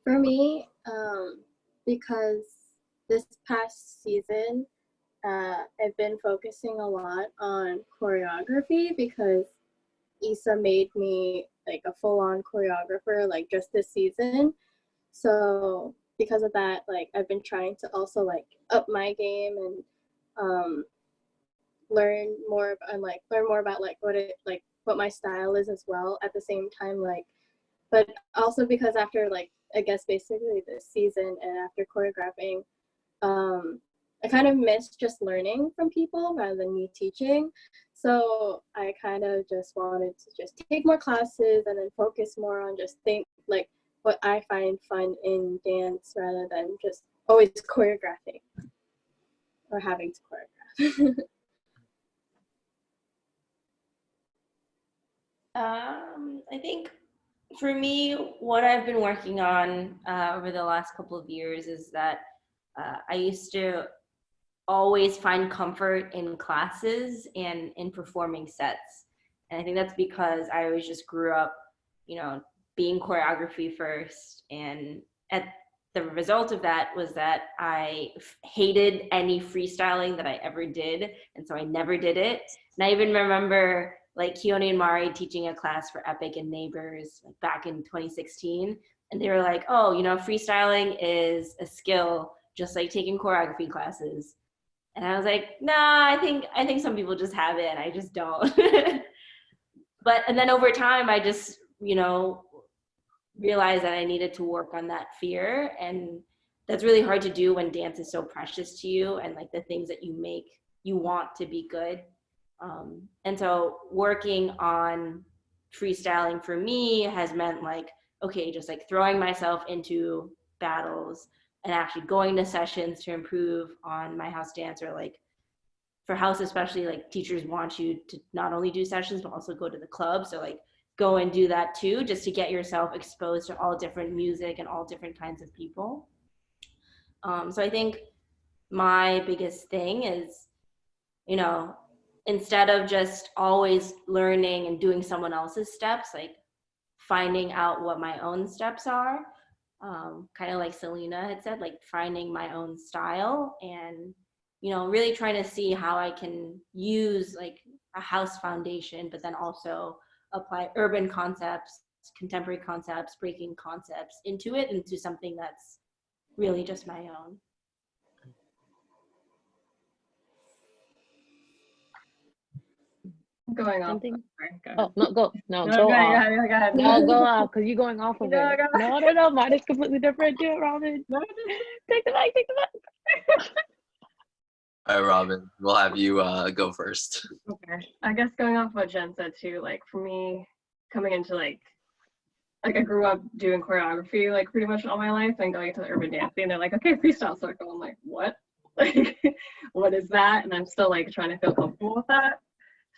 For me, because this past season, I've been focusing a lot on choreography because Issa made me like a full-on choreographer like just this season. So because of that, like I've been trying to also like up my game and learn more about like what my style is as well at the same time, like, but also because after like I guess basically this season and after choreographing, I kind of miss just learning from people rather than me teaching. So I kind of just wanted to just take more classes and then focus more on just like what I find fun in dance rather than just always choreographing or having to choreograph. I think for me, what I've been working on over the last couple of years is that I used to always find comfort in classes and in performing sets. And I think that's because I always just grew up, being choreography first. And at the result of that was that I hated any freestyling that I ever did. And so I never did it. And I even remember like Keone and Mari teaching a class for Epic and Neighbors like back in 2016. And they were like, oh, freestyling is a skill, just like taking choreography classes. And I was like, nah, I think some people just have it and I just don't. And then over time, I just, realized that I needed to work on that fear. And that's really hard to do when dance is so precious to you and like the things that you make, you want to be good. And so working on freestyling for me has meant like, okay, just like throwing myself into battles and actually going to sessions to improve on my house dance, or like for house especially, like teachers want you to not only do sessions but also go to the club, so like go and do that too, just to get yourself exposed to all different music and all different kinds of people. So I think my biggest thing is, instead of just always learning and doing someone else's steps, like finding out what my own steps are, kind of like Celina had said, like finding my own style and, really trying to see how I can use like a house foundation, but then also apply urban concepts, contemporary concepts, breaking concepts into it, into something that's really just my own. Going off. Something? Sorry, go ahead. Oh, no, go. No, No, go go off. ahead. No, go off, because you're going off of No, it. go ahead. No, mine is completely different. Do it, Robyn. No, Take the mic, take the mic. All right, Robyn, we'll have you go first. okay. I guess going off what Jen said too, like for me, coming into like I grew up doing choreography like pretty much all my life, and going to the urban dancing, and they're like, okay, freestyle circle. I'm like, what? Like, what is that? And I'm still like trying to feel comfortable with that.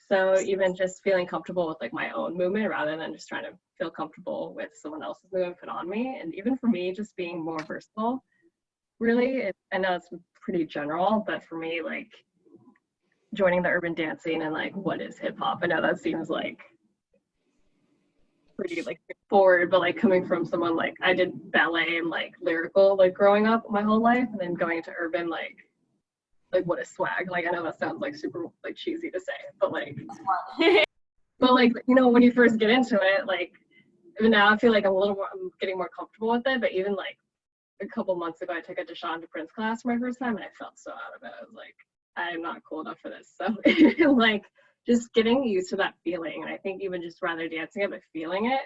So even just feeling comfortable with like my own movement rather than just trying to feel comfortable with someone else's movement put on me. And even for me, just being more versatile, really, I know it's pretty general, but for me, like joining the urban dancing and like what is hip hop, I know that seems like pretty like forward, but like coming from someone like I did ballet and like lyrical like growing up my whole life, and then going into urban, like what is swag? Like I know that sounds like super like cheesy to say, but like when you first get into it, like even now I feel like I'm getting more comfortable with it. But even like a couple months ago, I took a Deshaun to Prince class for my first time, and I felt so out of it. I was like, I am not cool enough for this. So like just getting used to that feeling, and I think even just rather dancing it but feeling it.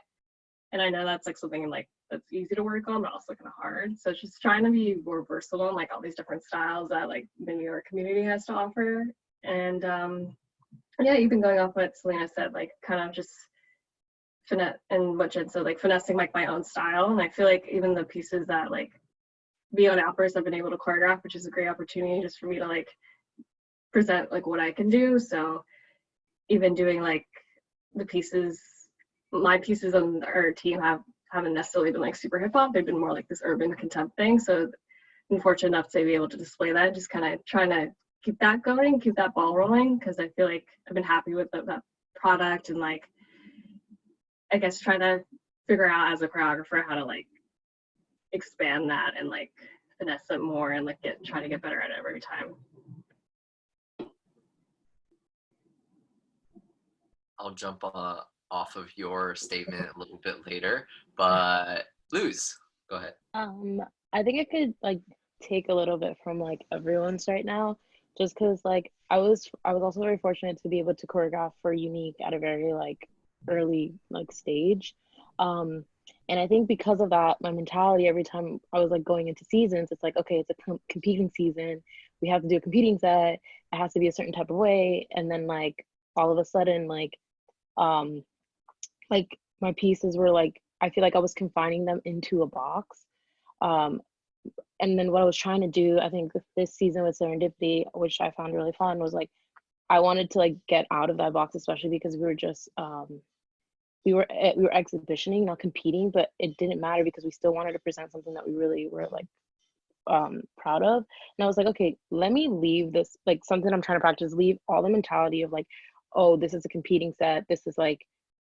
And I know that's like something like that's easy to work on, but also kind of hard. So it's just trying to be more versatile in like all these different styles that like the New York community has to offer. And yeah, even going off what Celina said, like kind of just finesse, and what Jen said, like finessing like my own style. And I feel like even the pieces that like Beyond Outbursts I've been able to choreograph, which is a great opportunity just for me to like present like what I can do. So even doing like the pieces, my pieces on our team haven't necessarily been like super hip hop. They've been more like this urban contempt thing. So I'm fortunate enough to be able to display that, just kind of trying to keep that going, keep that ball rolling, because I feel like I've been happy with that product, and like I guess trying to figure out as a choreographer how to like expand that and like finesse it more and like try to get better at it every time. I'll jump off of your statement a little bit later, but Luz, go ahead. I think I could like take a little bit from like everyone's right now, just because like I was also very fortunate to be able to choreograph for Unique at a very like early like stage, and I think because of that, my mentality every time I was like going into seasons, it's like, okay, it's a competing season, we have to do a competing set, it has to be a certain type of way, and then like all of a sudden like my pieces were like, I feel like I was confining them into a box. And then what I was trying to do, I think this season with Serendipity, which I found really fun, was like I wanted to like get out of that box, especially because we were just we were exhibitioning, not competing, but it didn't matter because we still wanted to present something that we really were like proud of. And I was like, okay, let me leave this, like something I'm trying to practice, leave all the mentality of like, oh, this is a competing set, this is like,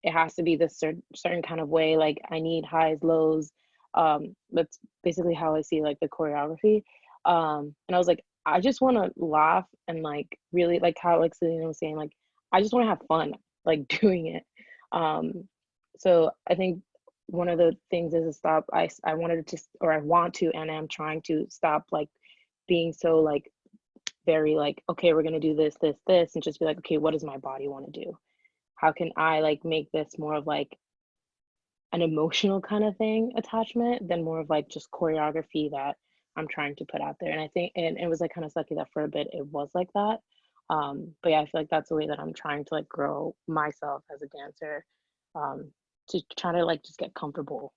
it has to be this certain kind of way, like I need highs, lows. That's basically how I see like the choreography. And I was like, I just want to laugh and like really, like how like Celina was saying, like I just want to have fun like doing it. So I think one of the things is to stop. I wanted to, or I want to, and I'm trying to stop like being so like very like, okay, we're gonna do this, and just be like, okay, what does my body want to do? How can I like make this more of like an emotional kind of thing attachment than more of like just choreography that I'm trying to put out there. And I think, and it was like kind of sucky that for a bit it was like that. But yeah, I feel like that's the way that I'm trying to like grow myself as a dancer, to try to like just get comfortable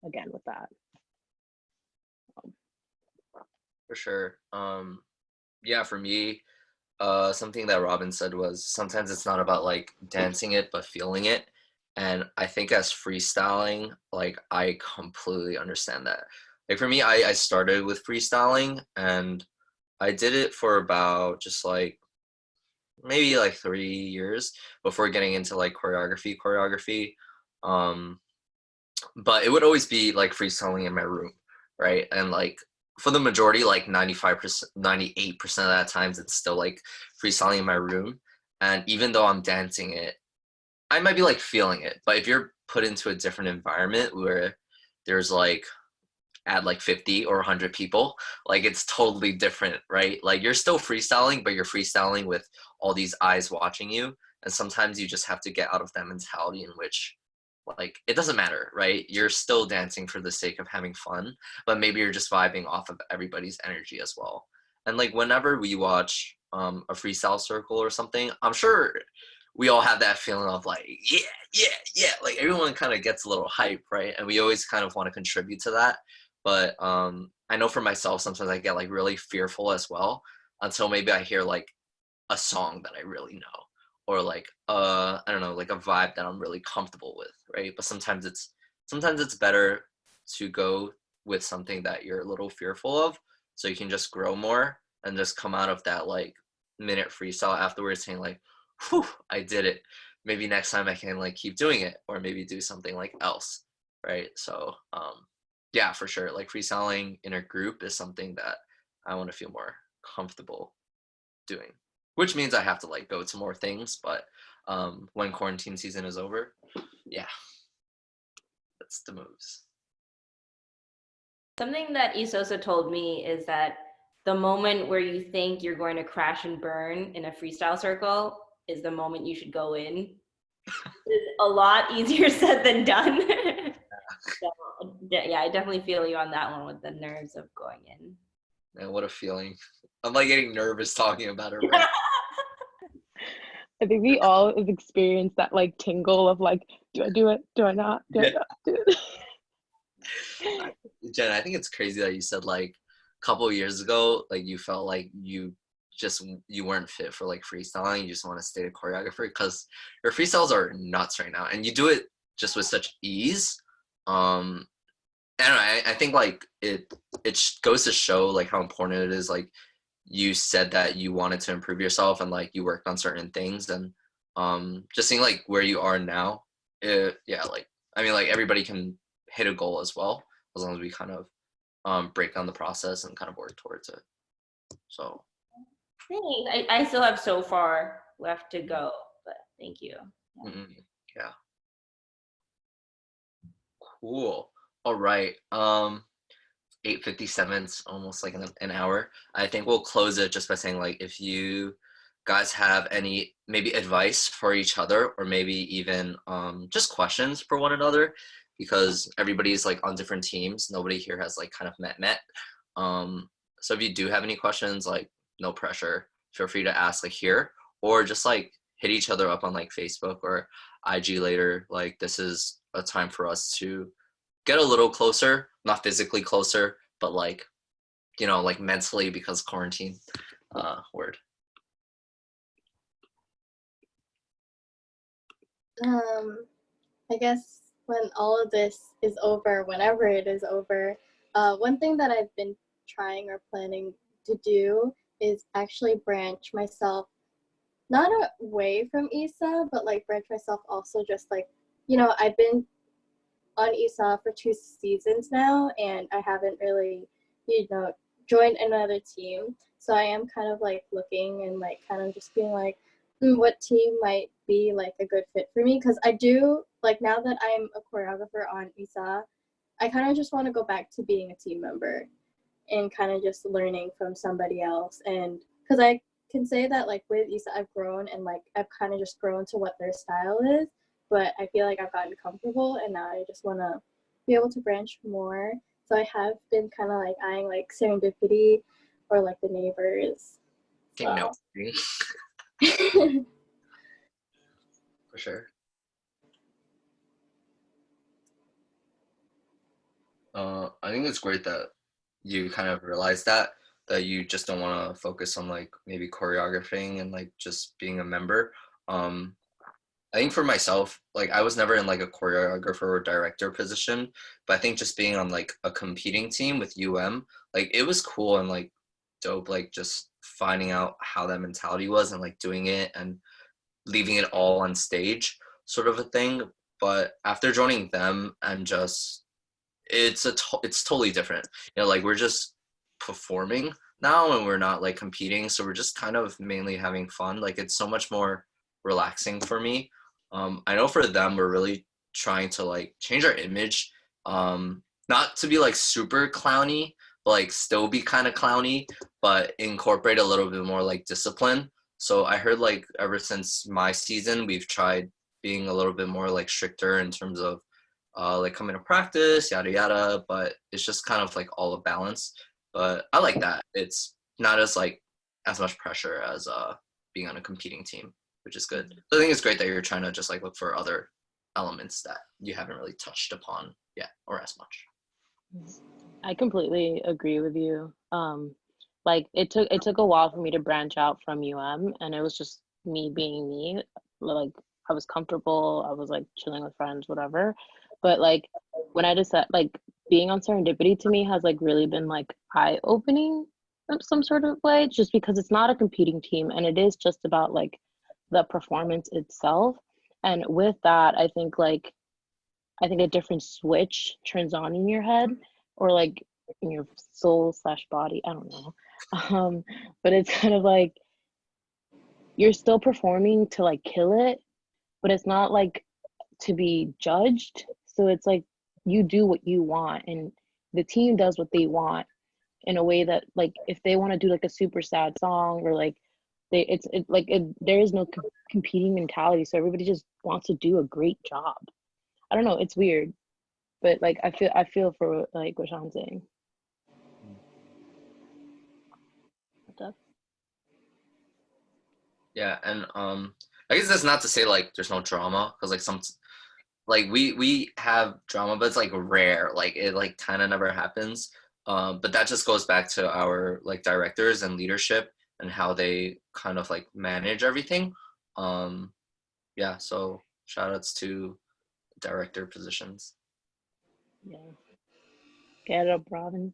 again with that. For sure. Yeah, for me, something that Robyn said was sometimes it's not about like dancing it, but feeling it. And I think as freestyling, like I completely understand that. Like for me, I started with freestyling and I did it for about just like maybe like 3 years before getting into like choreography. Um, but it would always be like freestyling in my room, right? And like for the majority, like 95%, 98% of that times, it's still like freestyling in my room. And even though I'm dancing it, I might be like feeling it. But if you're put into a different environment where there's like at like 50 or 100 people, like it's totally different, right? Like you're still freestyling, but you're freestyling with all these eyes watching you. And sometimes you just have to get out of that mentality in which like it doesn't matter, right? You're still dancing for the sake of having fun, but maybe you're just vibing off of everybody's energy as well. And like whenever we watch a freestyle circle or something, I'm sure we all have that feeling of like, yeah, yeah, yeah. Like everyone kind of gets a little hype, right? And we always kind of want to contribute to that. But I know for myself, sometimes I get like really fearful as well until maybe I hear like a song that I really know, or like I don't know, like a vibe that I'm really comfortable with, right? But sometimes it's better to go with something that you're a little fearful of, so you can just grow more and just come out of that like minute freestyle afterwards saying like, whew, I did it. Maybe next time I can like keep doing it, or maybe do something like else, right? So yeah, for sure, like freestyling in a group is something that I want to feel more comfortable doing, which means I have to like go to more things. But when quarantine season is over, yeah, that's the moves. Something that Isosa told me is that the moment where you think you're going to crash and burn in a freestyle circle is the moment you should go in. It's a lot easier said than done. So, yeah, I definitely feel you on that one with the nerves of going in. Man, what a feeling. I'm like getting nervous talking about it right. I think we all have experienced that like tingle of like, do I do it? Do I not? Do I not do it? Jen, I think it's crazy that you said like a couple of years ago, like you felt like you weren't fit for like freestyling. You just want to stay a choreographer because your freestyles are nuts right now, and you do it just with such ease. I don't know, I think like it goes to show like how important it is. Like you said that you wanted to improve yourself and like you worked on certain things, and just seeing like where you are now, yeah, like I mean like everybody can hit a goal as well as long as we kind of break down the process and kind of work towards it. So Thanks. I still have so far left to go, but thank you. yeah, cool. All right, 8:57, almost like an hour. I think we'll close it just by saying like if you guys have any maybe advice for each other, or maybe even just questions for one another, because everybody's like on different teams. Nobody here has like kind of met. So if you do have any questions, like no pressure, feel free to ask like here, or just like hit each other up on like Facebook or IG later. Like this is a time for us to get a little closer, not physically closer, but like, you know, like mentally, because quarantine, word. I guess when all of this is over, whenever it is over, one thing that I've been trying or planning to do is actually branch myself not away from ISA, but like branch myself also just like, I've been on ISA for 2 seasons now, and I haven't really, joined another team. So I am kind of like looking and like kind of just being like, what team might be like a good fit for me? Because I do like now that I'm a choreographer on ISA, I kind of just want to go back to being a team member and kind of just learning from somebody else. And because I can say that like with ISA, I've grown and like I've kind of just grown to what their style is, but I feel like I've gotten comfortable and now I just want to be able to branch more. So I have been kind of like eyeing like Serendipity or like the Neighbors. Getting So. no for sure. I think it's great that you kind of realize that you just don't want to focus on like maybe choreographing and like just being a member. I think for myself, like I was never in like a choreographer or director position, but I think just being on like a competing team with like it was cool and like dope, like just finding out how that mentality was and like doing it and leaving it all on stage sort of a thing. But after joining them and just it's totally different. Like we're just performing now and we're not like competing, so we're just kind of mainly having fun. Like it's so much more relaxing for me. I know for them we're really trying to like change our image, not to be like super clowny, but like still be kind of clowny, but incorporate a little bit more like discipline. So I heard like ever since my season we've tried being a little bit more like stricter in terms of like coming to practice, yada yada, but it's just kind of like all a balance. But I like that. It's not as like as much pressure as being on a competing team, which is good. So I think it's great that you're trying to just like look for other elements that you haven't really touched upon yet or as much. I completely agree with you. Like it took a while for me to branch out from and it was just me being me. Like I was comfortable, I was like chilling with friends, whatever. But like when I decided, like being on Serendipity to me has like really been like eye-opening in some sort of way, just because it's not a competing team and it is just about like the performance itself. And with that, I think a different switch turns on in your head or like in your soul slash body. I don't know. But it's kind of like you're still performing to like kill it, but it's not like to be judged. So it's like you do what you want and the team does what they want in a way that like if they want to do like a super sad song or like there is no competing mentality, so everybody just wants to do a great job. I don't know, it's weird, but like I feel for like what Sean's saying. Yeah, and I guess that's not to say like there's no drama, because like some like we have drama, but it's like rare. Like it like kind of never happens. But that just goes back to our like directors and leadership and how they kind of like manage everything. Yeah, so shout outs to director positions. Yeah. Get it up, Robyn.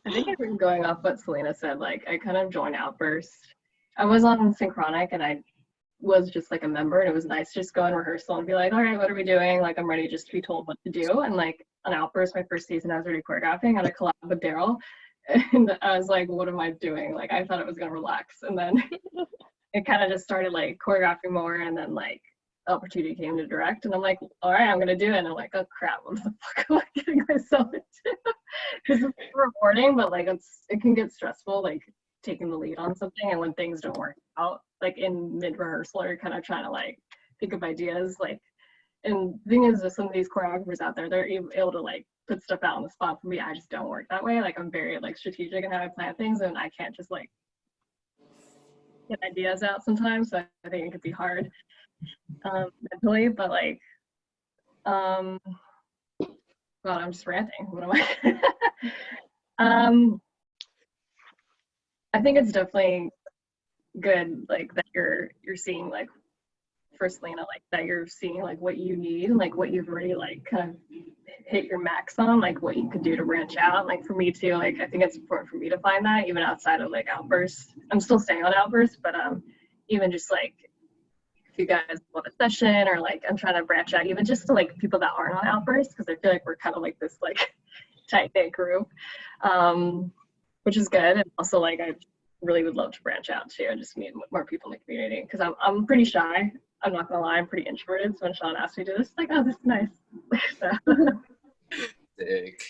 I think I'm going off what Celina said, like I kind of joined Outburst. I was on Synchronic and I was just like a member, and it was nice to just go in rehearsal and be like, all right, what are we doing? Like I'm ready just to be told what to do. And like on Outburst, my first season, I was already choreographing on a collab with Daryl. And I was like, what am I doing? Like I thought I was gonna relax. And then it kind of just started like choreographing more, and then like opportunity came to direct, and I'm like, all right, I'm gonna do it. And I'm like, oh crap, what the fuck am I getting myself into? Because it's rewarding, but like it can get stressful, like taking the lead on something, and when things don't work out, like in mid rehearsal, you're kind of trying to like think of ideas, like. And the thing is, that some of these choreographers out there, they're able to like put stuff out on the spot. For me, I just don't work that way. Like I'm very like strategic in how I plan things, and I can't just like get ideas out sometimes. So I think it could be hard mentally, but like God, I'm just ranting. What am I? I think it's definitely good, like that you're seeing like for Celina, like that you're seeing like what you need and like what you've already like kind of hit your max on, like what you could do to branch out. Like for me too, like I think it's important for me to find that even outside of like Outbursts. I'm still staying on Outbursts, but even just like if you guys want a session or like I'm trying to branch out even just to like people that aren't on Outbursts, because I feel like we're kind of like this like tight knit group, which is good. And also like I really would love to branch out too and just meet more people in the community, because I'm pretty shy. I'm not gonna lie, I'm pretty introverted. So when Sean asked me to do this, like, oh, this is nice. So. Sick.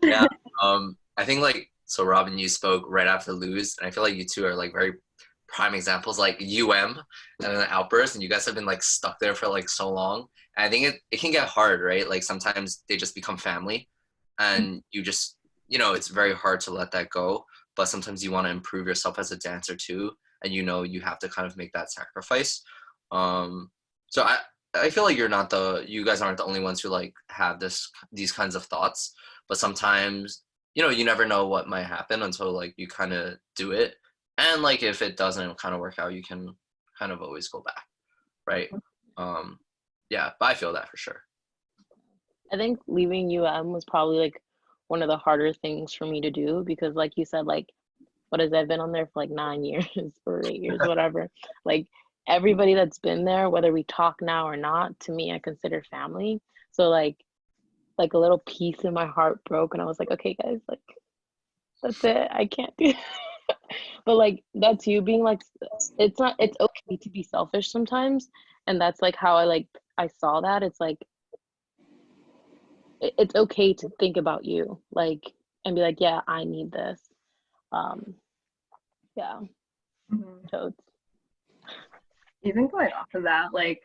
Yeah. I think like, so Robyn, you spoke right after Luz, and I feel like you two are like very prime examples, like and then Outburst, and you guys have been like stuck there for like so long. And I think it can get hard, right? Like sometimes they just become family, and you just, it's very hard to let that go. But sometimes you want to improve yourself as a dancer too, and you have to kind of make that sacrifice. So I feel like you guys aren't the only ones who like have these kinds of thoughts, but sometimes, you never know what might happen until like you kind of do it. And like, if it doesn't kind of work out, you can kind of always go back. Right. Yeah, but I feel that for sure. I think leaving was probably like one of the harder things for me to do, because like you said, like, what is it? I've been on there for like 9 years or 8 years, whatever. Like everybody that's been there, whether we talk now or not, to me, I consider family. So like a little piece in my heart broke, and I was like, okay, guys, like that's it. I can't do it. But like that's you being like, it's okay to be selfish sometimes, and that's like how I saw that. It's like it's okay to think about you, like, and be like, yeah, I need this. Yeah. Totes. Even going off of that, like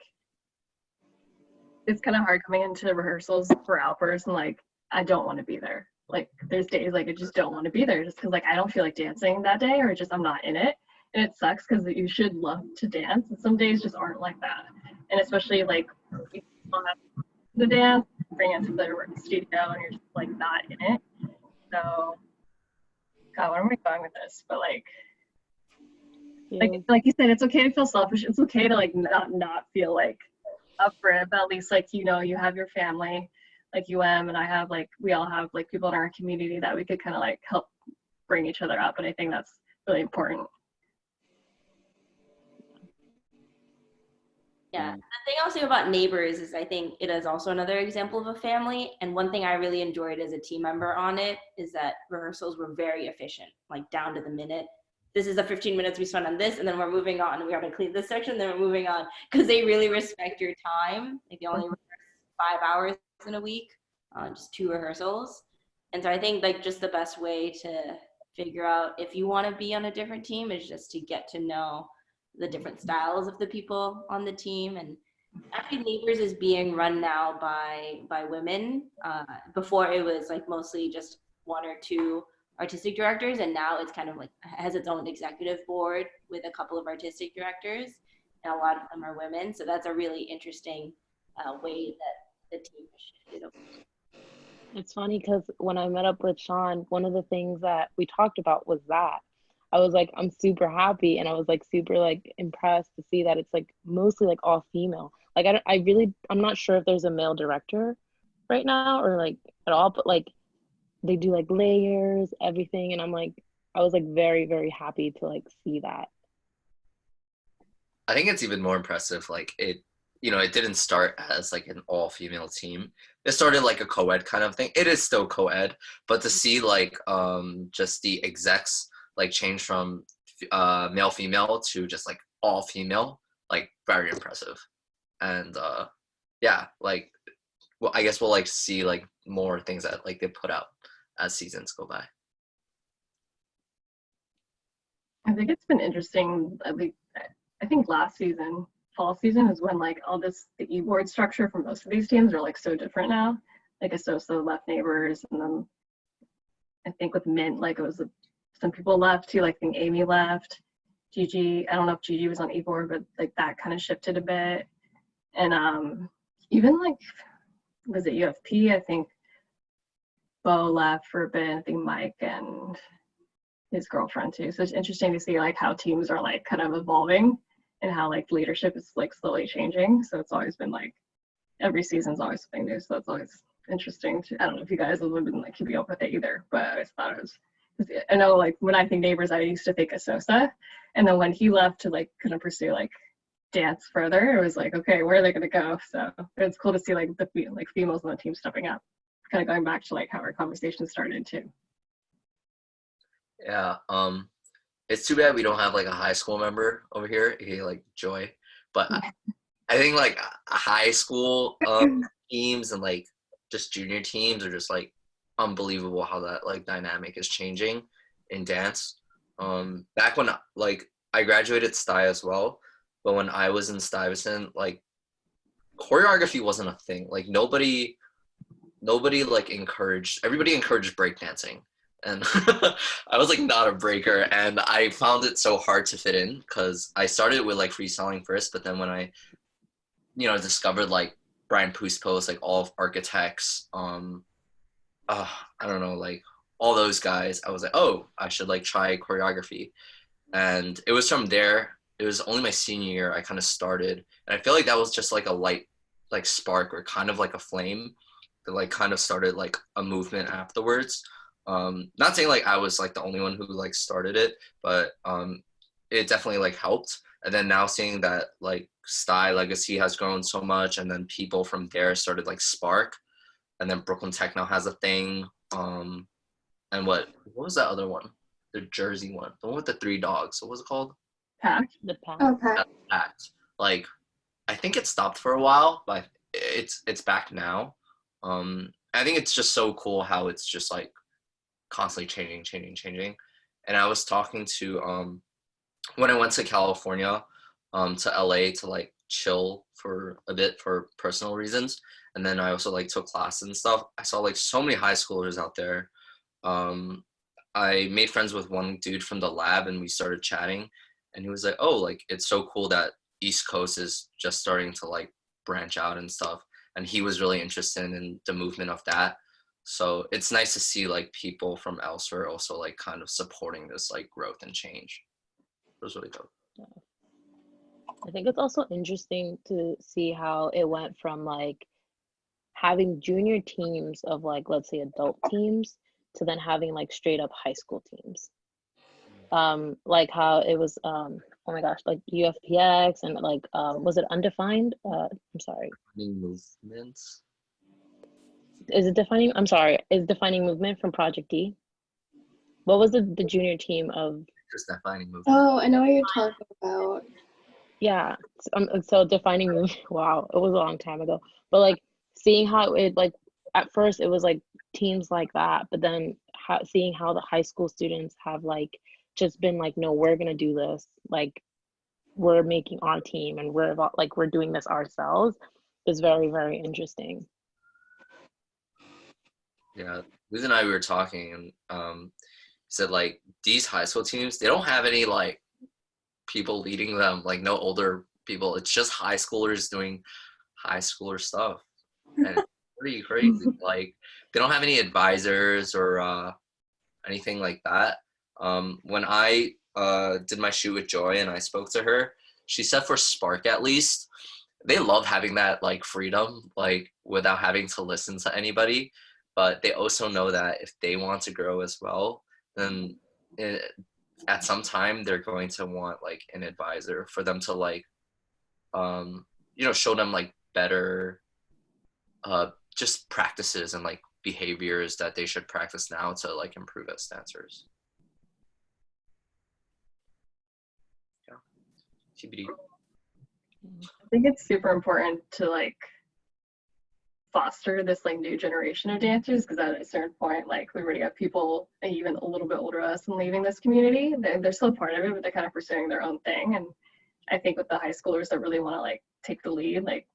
it's kind of hard coming into rehearsals for Outbursts and like I don't want to be there. Like there's days like I just don't want to be there just because like I don't feel like dancing that day, or just I'm not in it, and it sucks because you should love to dance and some days just aren't like that. And especially like you don't have the dance, bring it to the studio and you're just like not in it. So God, where am I going with this? But like like you said, it's okay to feel selfish. It's okay to like not feel like up for it, but at least like you have your family, like and I have like we all have like people in our community that we could kind of like help bring each other up, and I think that's really important. Yeah, the thing I'll say about Neighbors is I think it is also another example of a family, and one thing I really enjoyed as a team member on it is that rehearsals were very efficient, like down to the minute. This is the 15 minutes we spent on this, and then we're moving on, and we have to clean this section, then we're moving on, because they really respect your time. Like they only rehearse 5 hours in a week, just 2 rehearsals. And so I think like just the best way to figure out if you want to be on a different team is just to get to know the different styles of the people on the team. And actually Neighbors is being run now by women. Before it was like mostly just 1 or 2 artistic directors, and now it's kind of like has its own executive board with a couple of artistic directors, and a lot of them are women. So that's a really interesting way that the team has shifted over. It's funny because when I met up with Sean, one of the things that we talked about was that I was like, I'm super happy, and I was like super like impressed to see that it's like mostly like all female. Like I'm not sure if there's a male director right now or like at all, but like they do like layers, everything, and I was like very, very happy to like see that. I think it's even more impressive. Like it didn't start as like an all-female team. It started like a co-ed kind of thing. It is still co-ed, but to see like just the execs like change from male female to just like all female, like very impressive. And yeah, like well, I guess we'll like see like more things that like they put out as seasons go by. I think it's been interesting. I think last season, fall season, is when like all this the e-board structure for most of these teams are like so different now. Like Asoso left Neighbors, and then I think with Mint, like it was some people left too. Like I think Amy left. Gigi, I don't know if Gigi was on e-board, but like that kind of shifted a bit. And even like was it UFP? I think Bo left for a bit. I think Mike and his girlfriend too. So it's interesting to see like how teams are like kind of evolving and how like leadership is like slowly changing. So it's always been like every season's always something new. So it's always interesting to, I don't know if you guys have been like keeping up with it either, but I always thought it was, I know like when I think Neighbors, I used to think of Sosa, and then when he left to like kind of pursue like dance further, it was like, okay, where are they going to go? So it's cool to see like the like females on the team stepping up, kind of going back to like how our conversation started too. Yeah, it's too bad we don't have like a high school member over here, like Joy. But I think like high school teams and like just junior teams are just like unbelievable how that like dynamic is changing in dance. Back when like I graduated STI as well, but when I was in Stuyvesant, like choreography wasn't a thing. Like nobody like everybody encouraged breakdancing. And I was like not a breaker, and I found it so hard to fit in because I started with like freestyling first, but then when I, discovered like Brian Puspos, like all of Architects, I don't know, like all those guys, I was like, oh, I should like try choreography. And it was from there, it was only my senior year I kind of started, and I feel like that was just like a light like spark or kind of like a flame that like kind of started like a movement afterwards. Not saying like I was like the only one who like started it, but it definitely like helped. And then now seeing that like STI legacy has grown so much, and then people from there started like Spark, and then Brooklyn Tech now has a thing. And what was that other one? The Jersey one, the one with the 3 dogs. What was it called? Pact. The Pact. Oh, Pat. Pact. Like, I think it stopped for a while, but it's back now. I think it's just so cool how it's just like constantly changing. And I was talking to when I went to California, to LA to like chill for a bit for personal reasons, and then I also like took classes and stuff. I saw like so many high schoolers out there. I made friends with one dude from the lab, and we started chatting, and he was like, oh, like it's so cool that East Coast is just starting to like branch out and stuff, and he was really interested in the movement of that. So it's nice to see like people from elsewhere also like kind of supporting this like growth and change. It was really dope. Yeah. I think it's also interesting to see how it went from like having junior teams of like, let's say adult teams, to then having like straight up high school teams. Like how it was, oh my gosh, like UFPX and like, was it Undefined? I'm sorry. Movements. Is it Defining? I'm sorry. Is Defining Movement from Project D? What was the junior team of? Just Defining Movement. Oh, I know what you're talking about. Yeah. So Defining Movement. Wow, it was a long time ago. But like seeing how it like at first it was like teams like that, but then seeing how the high school students have like just been like, no, we're gonna do this. Like we're making our team and we're doing this ourselves is very, very interesting. Yeah, Luz and I, we were talking, and said like these high school teams, they don't have any like people leading them, like no older people. It's just high schoolers doing high schooler stuff, and it's pretty crazy. Like they don't have any advisors or anything like that. When I did my shoot with Joy and I spoke to her, she said for Spark at least, they love having that like freedom, like without having to listen to anybody. But they also know that if they want to grow as well, then at some time they're going to want like an advisor for them to like, show them like better, just practices and like behaviors that they should practice now to like improve as dancers. Yeah, TBD. I think it's super important to like foster this like new generation of dancers, because at a certain point, like we already have people even a little bit older than us and leaving this community. They're still part of it, but they're kind of pursuing their own thing. And I think with the high schoolers that really want to like take the lead, like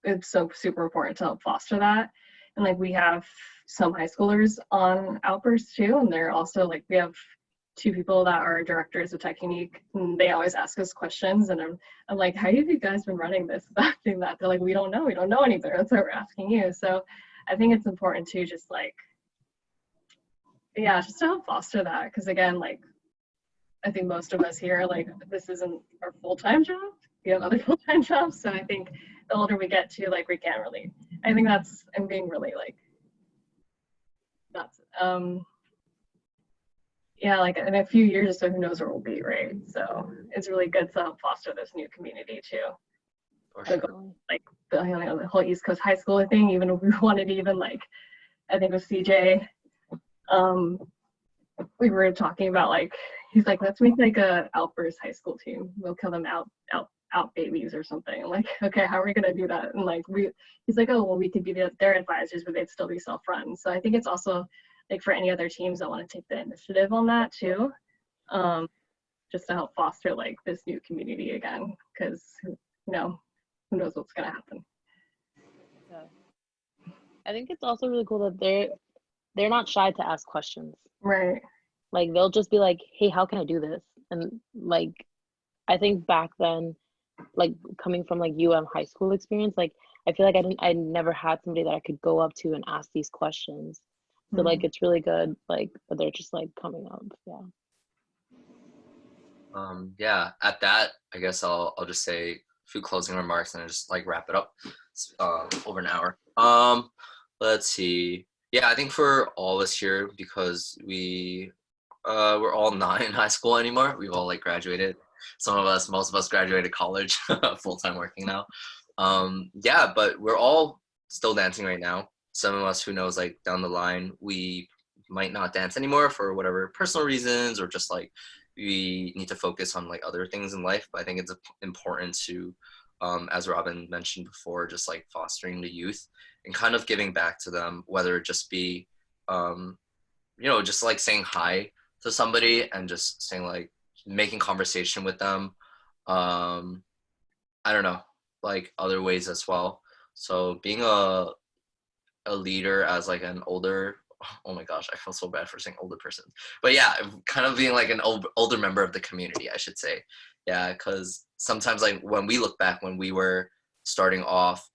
it's so super important to help foster that. And like we have some high schoolers on Outburst too, and they're also like, we have 2 people that are directors of Technique, and they always ask us questions, and I'm like, how have you guys been running this, doing that? They're like, we don't know any better, that's why we're asking you. So I think it's important to just like, yeah, just to help foster that, because again, like I think most of us here, like, this isn't our full-time job. We have other full-time jobs. So I think the older we get to, like, we can't really, I think that's, I'm being really like, that's, yeah, like in a few years or so, who knows where we'll be, right? So it's really good to help foster this new community too. Like the whole East Coast high school thing, even if we wanted to even like, I think with CJ, we were talking about like, he's like, let's make like a outburst high school team. We'll kill them out babies or something. I'm like, okay, how are we gonna do that? And like he's like, oh well, we could be their advisors, but they'd still be self-run. So I think it's also like for any other teams that want to take the initiative on that too, just to help foster like this new community again, because you know, who knows what's gonna happen. Yeah. I think it's also really cool that they're not shy to ask questions. Right. Like they'll just be like, hey, how can I do this? And like, I think back then, like coming from like high school experience, like I feel like I never had somebody that I could go up to and ask these questions. So like it's really good, like that they're just like coming up. Yeah. Yeah, at that, I guess I'll just say a few closing remarks and I'll just like wrap it up. It's, over an hour. Let's see. Yeah, I think for all of us here, because we're all not in high school anymore. We've all like graduated. Most of us graduated college, full-time working now. Yeah, but we're all still dancing right now. Some of us, who knows, like down the line, we might not dance anymore for whatever personal reasons, or just like we need to focus on like other things in life. But I think it's important to, as Robyn mentioned before, just like fostering the youth and kind of giving back to them, whether it just be, just like saying hi to somebody and just saying like, making conversation with them. I don't know, like other ways as well. So being a leader as like an older, oh my gosh, I feel so bad for saying older person, but yeah, kind of being like an older member of the community, I should say. Yeah, because sometimes like when we look back when we were starting off,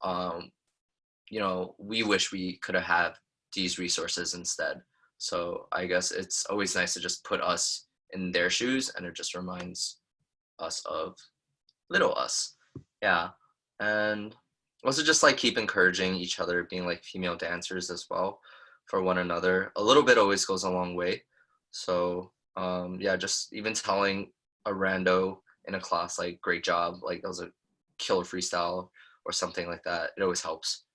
we wish we could have had these resources instead. So I guess it's always nice to just put us in their shoes, and it just reminds us of little us. Yeah. And also just like keep encouraging each other, being like female dancers as well for one another. A little bit always goes a long way. So yeah, just even telling a rando in a class like, great job, like that was a killer freestyle or something like that, it always helps.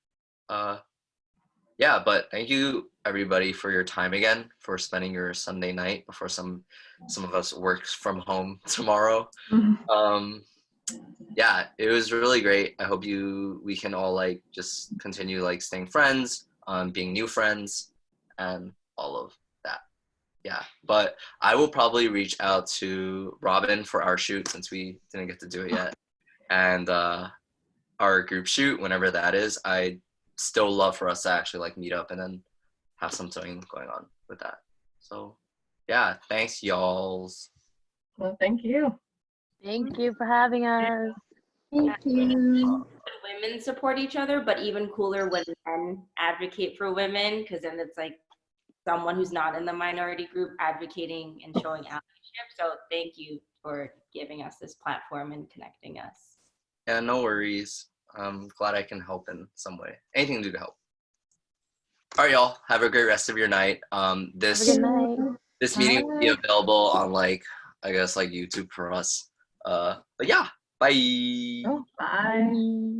Yeah, but thank you everybody for your time again, for spending your Sunday night before some of us work from home tomorrow. Yeah, it was really great. I hope we can all like just continue like staying friends, being new friends, and all of that. Yeah, but I will probably reach out to Robyn for our shoot, since we didn't get to do it yet, and our group shoot whenever that is. I still love for us to actually like meet up and then have something going on with that. So yeah, thanks y'alls. Well, thank you. Thank you for having us. Thank you. Women support each other, but even cooler when men advocate for women, because then it's like someone who's not in the minority group advocating and showing allyship. So thank you for giving us this platform and connecting us. Yeah, no worries. I'm glad I can help in some way. Anything to do to help. All right, y'all. Have a great rest of your night. This Have a good night. this meeting will be available on like, I guess like YouTube for us. But yeah, bye. Oh, bye. Bye.